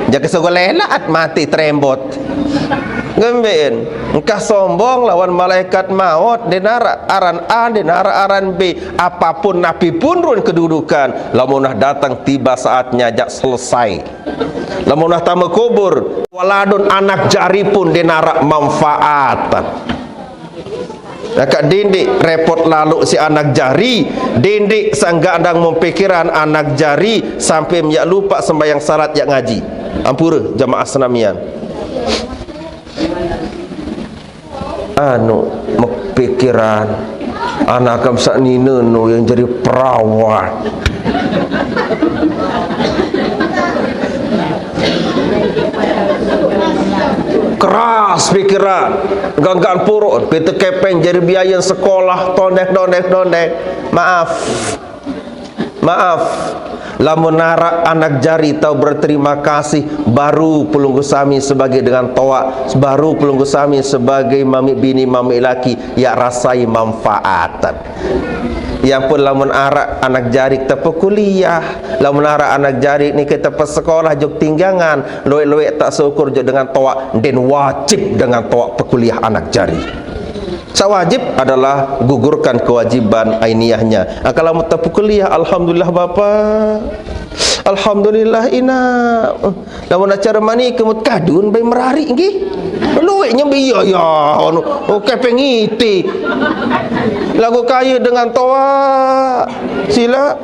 jaga segolelaat mati trembot ngemben engkau sombong lawan malaikat maut denara aran A denara aran B apapun nabi pun run kedudukan lamunah datang tiba saatnya jak selesai lamunah tamu kubur waladun anak jari pun denara manfaatan. Akak dindik repot lalu si anak jari dindik sangga andang mempikiran anak jari sampai menyak lupa sembahyang salat yang ngaji ampura jamaah senamian anu mempikiran anak kamsak nina no yang jadi perawat keras pikiran ganggaan puruk kita kepeng jadi biaya sekolah tondek maaf lamun nara anak jari tahu berterima kasih baru pelunggu sami sebagai dengan toa baru pelunggu sami sebagai mami bini mami laki ya rasai manfaatan yang pun lamun arak anak jari kita kuliah lamun arak anak jari ni kita sekolah jog tinggangan loe-loe tak syukur jog dengan toa dan wajib dengan toa pekuliah anak jari sawajib adalah gugurkan kewajiban ainiyahnya kalau mau tak kuliah alhamdulillah bapak alhamdulillah ina lamun acara mani kemut kadun bae merari nggih luwe nyembi ya oke pengiti lagu kaya dengan toa sila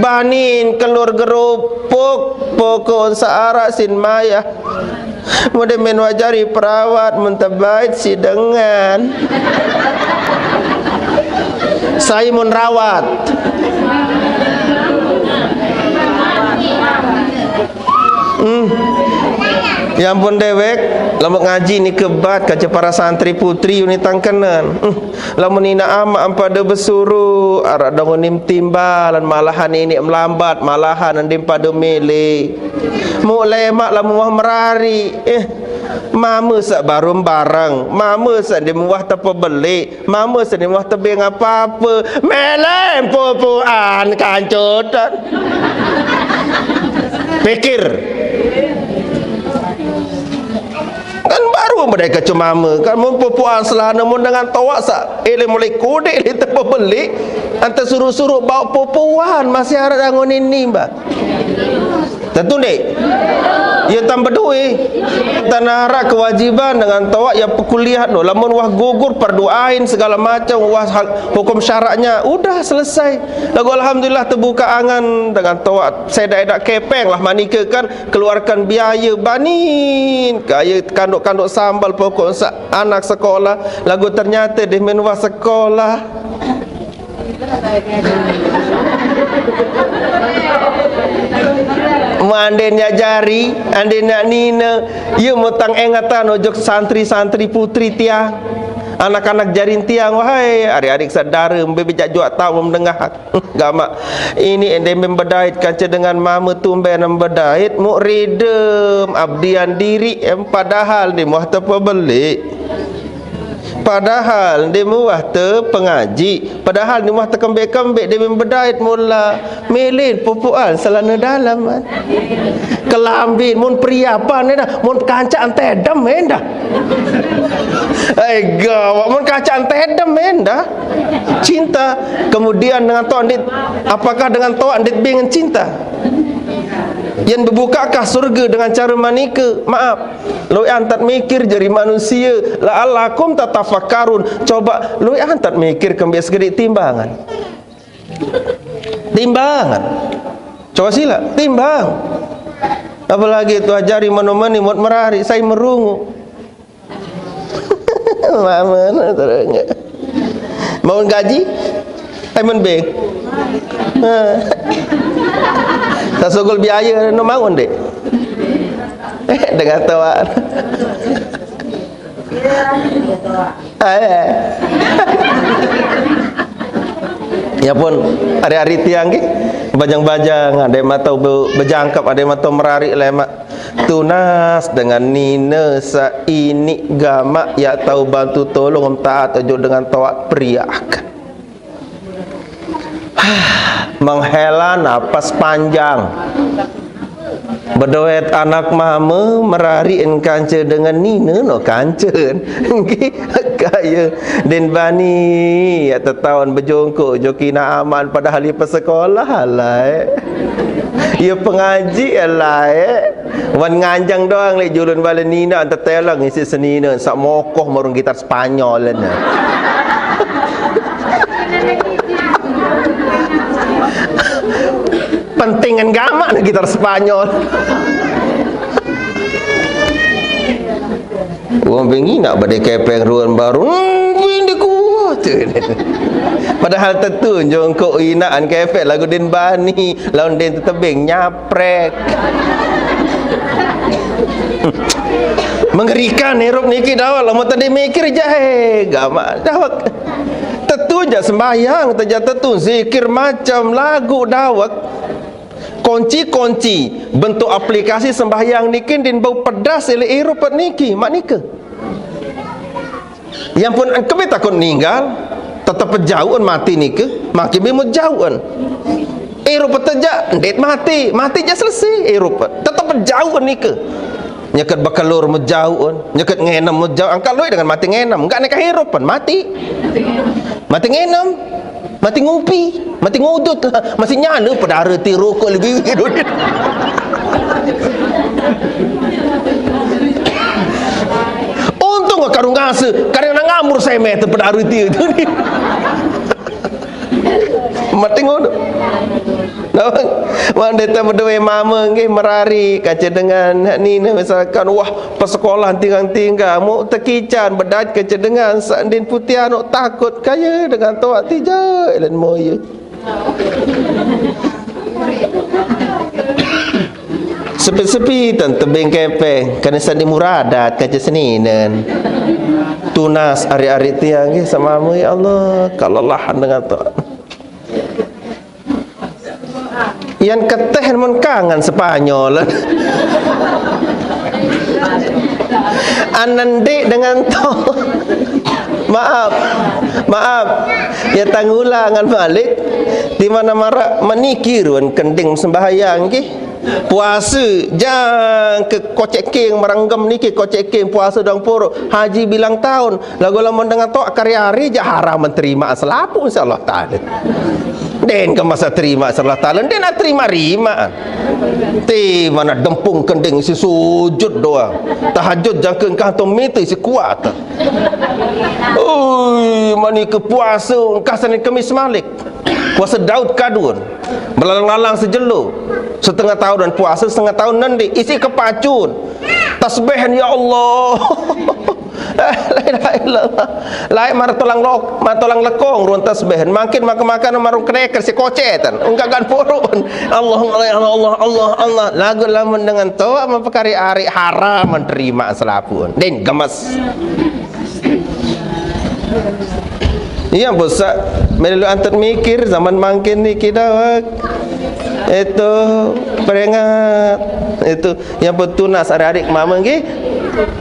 banin kelur gerupuk pokok searak sin maya mode men wajari perawat mentabait si dengan saya mun rawat yang pun dewek lamun ngaji ni kebat kaca para santri putri ni tangkenan lamun ina ama pada besuru ara dangunim timbalan malahan ini melambat malahan andim pada mele mu lemak lamun wah merari mama sak barum barang mama sak di muah tepa beli mama sak di muah tebing apa-apa melem pupuan kancutan pikir mereka cuma kan mun pupuan selana mun dengan tawak sak mulai kodek le terbelik anta suruh-suruh bawa pupuan masih harap dangun ini mbak. Tentu dek. Ya tambah duit. Tanah harap kewajiban dengan tawak yang perkuliah no. Lamun wah gugur perdoain segala macam wah hukum syaratnya udah selesai. Lagu alhamdulillah terbuka angan dengan tawak. Saya dak kepeng lah manika kan keluarkan biaya banin. Kaya kanduk-kanduk sambal pokok anak sekolah. Lagu ternyata dia menua sekolah. Andai nak jari, andai nak nina, ia mutang engatan ojok santri-santri putri tiang, anak-anak jarin tiang, wahai adik-adik saudara, membejak juak tahu mendengar, gamak ini endem membedait kaca dengan mama tumben membedait, mukridem abdian diri, padahal di muah terpebelik. Padahal dia muah pengaji, padahal dia muah terkembik-kembik dia membedait mula melin pupuan selana dalam kan. Kelambin mun priapan dah, mun kancaan tedem dah. Gawak mun kancaan tedem dah. Cinta kemudian dengan tok andit, apakah dengan tok andit dengan cinta? Yang berbukakah surga dengan cara manika? Maaf, lu antat mikir jadi manusia la'allakum tatafakkarun. Coba lu antat mikir kembali segedik timbangan. Timbangan. Coba sila timbang. Apalagi tu ajari mana-mana mut merari saya merungu. Mana terangnya. Mau gaji? Aiman beng. Tak sogol biaya no maun dek. Dengan tawar. Ya pun hari-hari tiang ke bajang-bajang ada yang matau berjangkap, ada yang matau merarik lemak. Tunas dengan nina sa ini gamak ya tahu bantu tolong taat ojo dengan tawak periak. Menghela napas panjang, berdoet anak mama merari kanca dengan nina no kancan kaya den bani ya tetauan berjongkok jokina aman padahal ia sekolah lah ia pengaji lah wan nganjang doang le julun bala nina anta telang isi senina sak mokoh marung gitar Spanyol lah. Pentingan gamak nak gitar Spanyol. Orang bengi nak badai kepeng ruan baru. Ini kuat. Padahal tentu jongkok inaan kepeng lagu den bani, lawan den tetebing nyaprek. Mengerikan hirup niki dawak lah. Mau tadi mikir jahe gamak dawak. Tentu je sembahyang, tentu zikir macam lagu dawak. Kunci-kunci bentuk aplikasi sembahyang niki din bau pedas ele eropat niki mak nika. Yang pun kami takut ninggal tetap jauhan mati nika, makin bemu jauhan. Eropat teja ndet mati je selesai eropat. Tetap jauhan nika. Nyakat bakalur menjauhan, nyakat ngenam menjauh. Angkat lui dengan mati ngenam, enggak nak eropan mati. Mati ngenam. Mati ngupi, mati ngudut, masih nyala pada arti rokok lebih hidup. Untung gak karung ngasa, karena ngamur saya mete pada arti itu. Mati ngudut. Wanda tak berdua mama nggih merari kaca dengan ni misalkan wah pesekolah tinggal mau tekican bedat kaca dengan sandin putih anu takut kaya dengan toak tija dan moya. Sepi-sepi tentu bengkepe kerana sandi muradat kaca seninen. Tunas ari-ari tiang nggih sama mu ya Allah kalau lahan dengan toak. Yang keteh mun kangen Spanyol. Anande dengan to. Maaf. Ya tanggulangan balik di mana marak menikir wan kending sembahyang nggih. puasa jang ke kocek king meranggam niki kocek king puasa dang poro haji bilang tahun lagu lamun dengan tok karya hari je haram menerima selapu insyaallah taala. Den ke masa terima insyaallah taala den nak terima ti mana dempung kending si sujud doang tahajud jangkeun kah tu miti si kuat. Oi mani ke puasa kasan Kamis Malik puasa Daud kadun melalang-lalang sejelo setengah tahun dan puasa setengah tahun nanti isi kepacun tasbihan ya Allah. La ilaha illallah lain mar tolang lekong ruan tasbihan makin makan marung kreker si kocetan ungkagan purun Allah lagu lamun dengan toa mapakari ari haram menerima selapun den gemes. Iya bosak melu antar mikir zaman makin ni kita itu peringat itu yang bertunas adik-adik mama nggih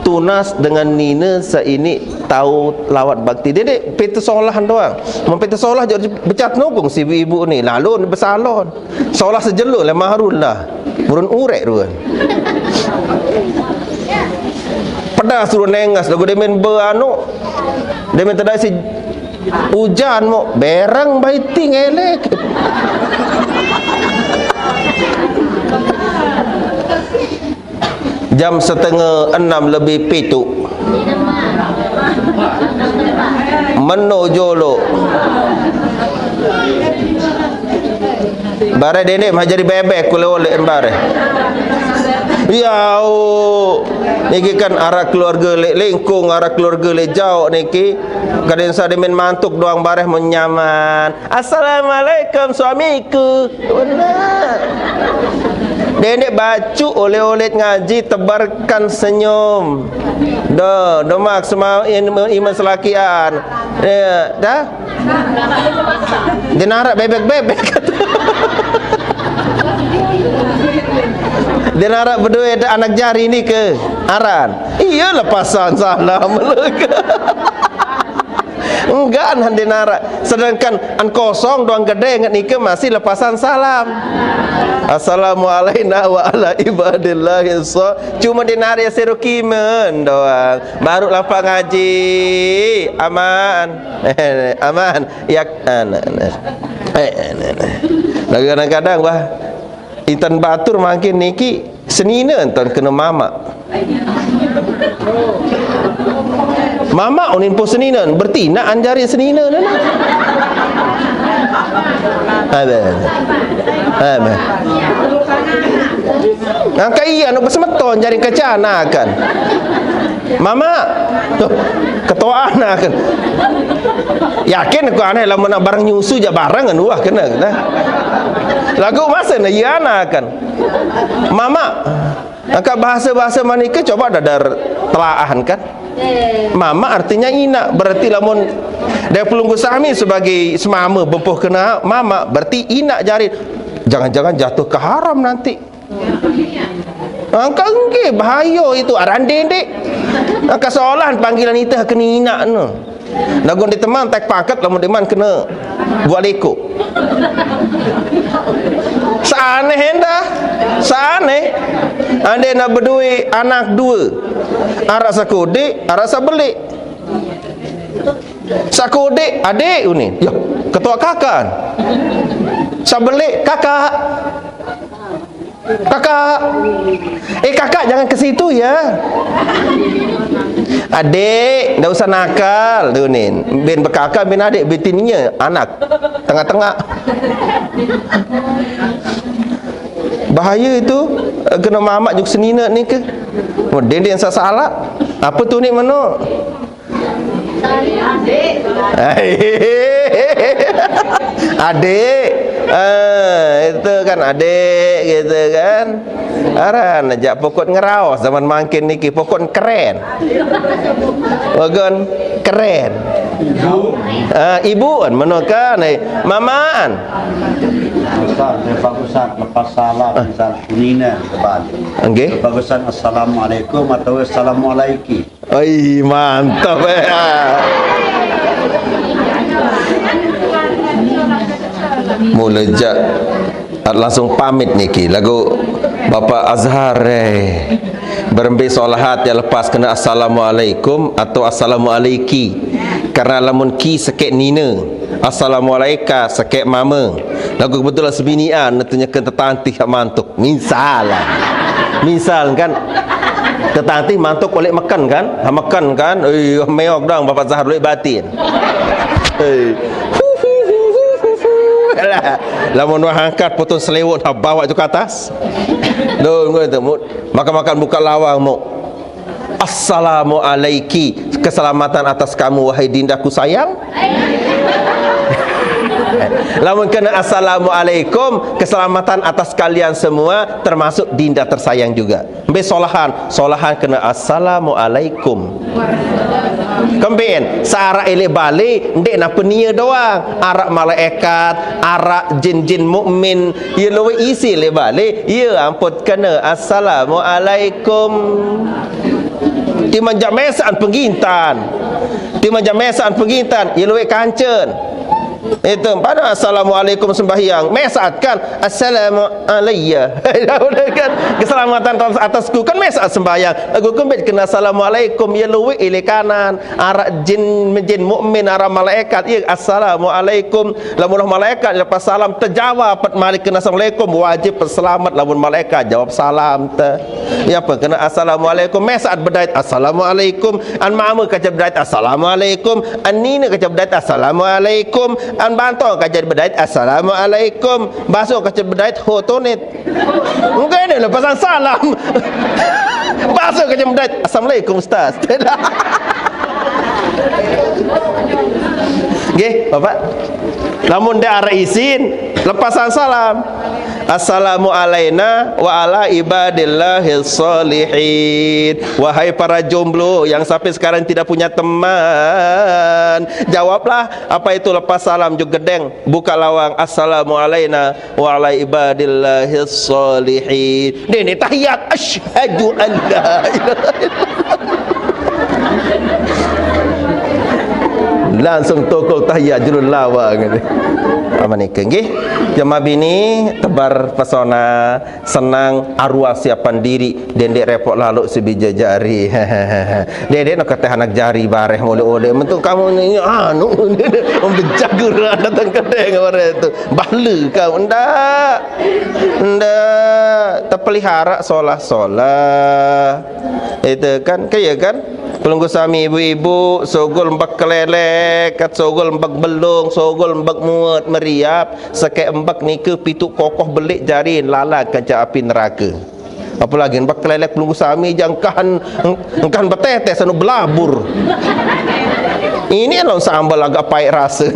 tunas dengan nina saini tahu lawat bakti dedek peta solahan doang mempeta solah jadi becat nobong si ibu ni lalu bersalon solah sejelo le maharun lah burun urek ruan pedas suruh nengas lagu demen beanu demen tadai si hujan mo berang baiting elek jam 5:30 lebih pitu menojolo bare dede mah jadi bebek kula oleh bare ya niki kan arah keluarga lingkung arah keluarga jauh niki kadang saya demen mantuk doang bareh menyaman assalamualaikum suamiku Dedek bacu oleh-oleh ngaji tebarkan senyum. Domak semua iman selakian. Ya, dah. Dia narak bebek-bebek. Dia narak berdua anak jari ni ke aran. Iya lepasan salah melega. Enggak an narak. Sedangkan an kosong doang gede ngat nike masih lepasan salam. Assalamualaikum wa ala ibadillah. Cuma dinarik serukimen doang. Baru lapang ngaji. Aman. Aman. Ya lagi kadang-kadang wah Intan batur makin niki senina entan kena mama. Mama unin po senina bertina anjari senina nana. Ada. Angka iya nu besemeton jari kacana kan. Mama ketua anak kan. Yakin aku aneh lamun nak barang nyusu je barang kan wah kena kan. Lagu masa na iya anak kan. Mama angka bahasa-bahasa manika coba dadar telaahan kan. Mama artinya ina, berarti lamun dia pelunggu sami sebagai semama bempuh kena mama, berarti ina jari. Jangan-jangan jatuh ke haram nanti. Angka engke bahaya itu arande dek. Angka seolah panggilan itu kena ina no. Lagun diteman tak paket lamun deman kena buat lekuk. Saaneh hendah. Saaneh. Ande nak berdua anak dua. Arak sakodik, arak sabelik. Sakodik adik ni. Ya, ketua kakak. Sabelik kakak. Kakak. Kakak jangan ke situ ya. Adik, enggak usah nakal tu ni. Ben berkakak ben adik betinnya anak. Tengah-tengah. Bahaya itu kena mamak juk senina ni ke. Dendeng salah. Apa tu ni mano? Adik. Adik. Itu kan adik gitu kan. Aran ajak pokok ngeraos zaman makin niki pokok keren. Wagon keren. Ibu kan mano kan mamaan. Bagusan lepas salam misal kunina kebalik. Okey. Bagusan assalamualaikum atau assalamualaikum. Oi, mantap Mula jak langsung pamit niki lagu Bapak Azhar berembe solahat yang lepas kena assalamualaikum atau assalamualaiki. Karena lamun ki sekek nina, assalamualaika sekek mama. Lagu kebetulan sebinian tentunya ke tetanti hak mantuk. Misal kan tetanti mantuk boleh makan kan? Ha makan kan? Meok dong Bapak Zahar boleh batin. Lamun wah angkat potong selewut hak bawa tu ke atas. Makan-makan buka lawang mu. Assalamualaiki, keselamatan atas kamu wahai dindaku sayang. Lamun kena assalamualaikum, keselamatan atas kalian semua termasuk dinda tersayang juga. Ambil solahan kena assalamualaikum. Kembien searah elek balik ndek nak penia doang, arak malaikat, arak jin-jin mukmin, ya lewe isi le balik, ya ampun kena assalamualaikum. Timanja mesaan pengintan, ya lewe kancen. Itu pada assalamualaikum sembahyang mesat kan assalamu alayya kan keselamatan atasku kan mesat sembahyang aku kembali kena assalamualaikum ya luwi ile kanan arak jin mukmin arak malaikat ya assalamualaikum lamun malaikat lepas salam terjawab malik kena assalamualaikum wajib selamat lamun malaikat jawab salam ya apa kena assalamualaikum mesat berdait assalamualaikum an mama kaca berdait assalamualaikum an nina kaca berdait assalamualaikum an bantong kaca berdait assalamualaikum basuh kaca berdait hotonet enggak ini lepasan salam basuh kaca berdait assalamualaikum ustaz. Nggih Bapak, lamun dak arek isin lepasan salam assalamu alaina wa ala ibadillahis sholihin. Wahai para jomblo yang sampai sekarang tidak punya teman, jawablah apa itu lepas salam juga gedeng buka lawang assalamu alaina wa ala ibadillahis sholihin. Ini tahiyat asyhadu an la ilaha illallah. Langsung tokol tahiyat jurul lawang ni. Apa ni nggih? Jemaah bini tebar pesona, senang arwah siapan diri, dendek repot lalu sebija jari. Dendek nak kata anak jari bareh oleh-oleh. Mentu kamu ni anu membejagur datang kedai orang itu. Bala kau ndak. Terpelihara solah-solah. Itu kan kaya kan? Pelunggu sami ibu-ibu sogol mbak kelelek, kat sogol mbak belung, sogol mbak muat meriap, sekek mbak niku pituk kokoh belik jari lalat kaca api neraka. Apalagi mbak kelelek pelunggu sami jangkahan engkan betetes anu belabur. Ini anu sambal agak pahit rasa.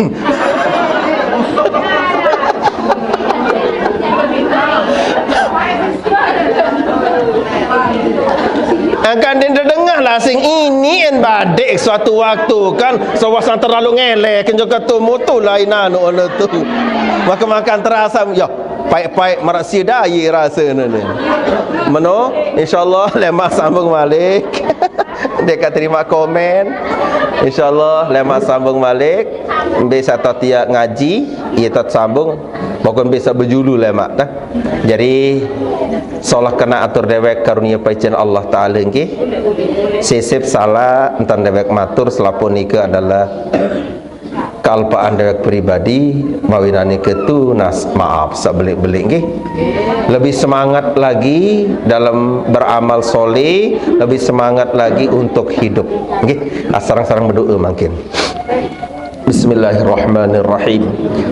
Akan dia dengar lah sing ini en badek suatu waktu kan sawasan terlalu ngelek kan juga tu mutu lain anu tu makan terasa ya pahit-pahit merasi dai rasa ni meno insyaallah lemak sambung balik dia terima komen insyaallah lemak sambung balik bisa tiap ngaji ia tak sambung bahkan bisa berjulu lemak dah jadi solah kena atur dewek karunia paicen Allah Ta'ala nggih. Sisip salah entan dewek matur selapun nika adalah kalpaan dewek pribadi mawinani ketu nas maaf sabelik-belik nggih. Lebih semangat lagi dalam beramal soleh, lebih semangat lagi untuk hidup nggih. Sarang-sarang berdoa makin. Bismillahirrahmanirrahim.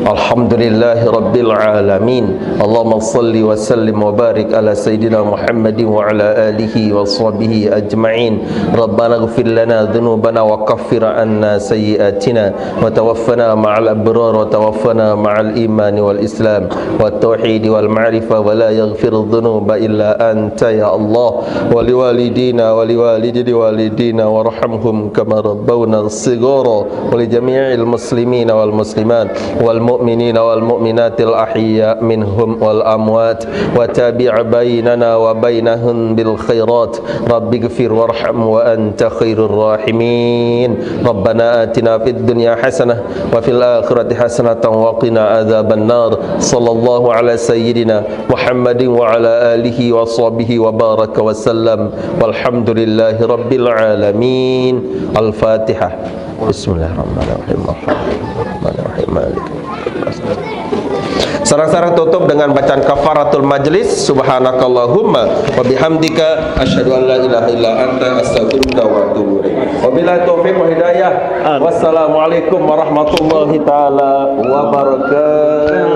Alhamdulillahi rabbil alamin. Allahumma salli wa sallim wa barik ala sayyidina Muhammadin wa ala alihi wa sahbihi ajma'in. Rabbana ighfir lana dhunubana wa kaffir anna sayyi'atina wa tawaffana ma'al abrar wa tawaffana ma'al iman wal islam wa tauhid wal ma'rifah wa la yaghfir dhunuba illa anta ya Allah wa liwalidina wa liwalidi walidina warhamhum kama rabbawna shighara wa li jami'il المسلمين والمسلمات والمؤمنين والمؤمنات الأحياء منهم والأموات وتابع بيننا وبينهم بالخيرات رب اغفر وارحم وأنت خير الراحمين ربنا آتنا في الدنيا حسنة وفي الآخرة حسنة وقنا عذاب النار صلى الله على سيدنا محمد وعلى آله وصحبه وبارك وسلم والحمد لله رب العالمين. الفاتحة. بسم الله الرحمن الرحيم. الرحمن الرحيم مالك. Sarang-sarang tutup dengan bacaan kafaratul majlis. Subhanakallahumma wa bihamdika asyhadu an la ilaha illa anta astaghfiruka wa atubu ilaik. Wabillahi taufiq wa hidayah. Wassalamualaikum warahmatullahi taala wabarakatuh.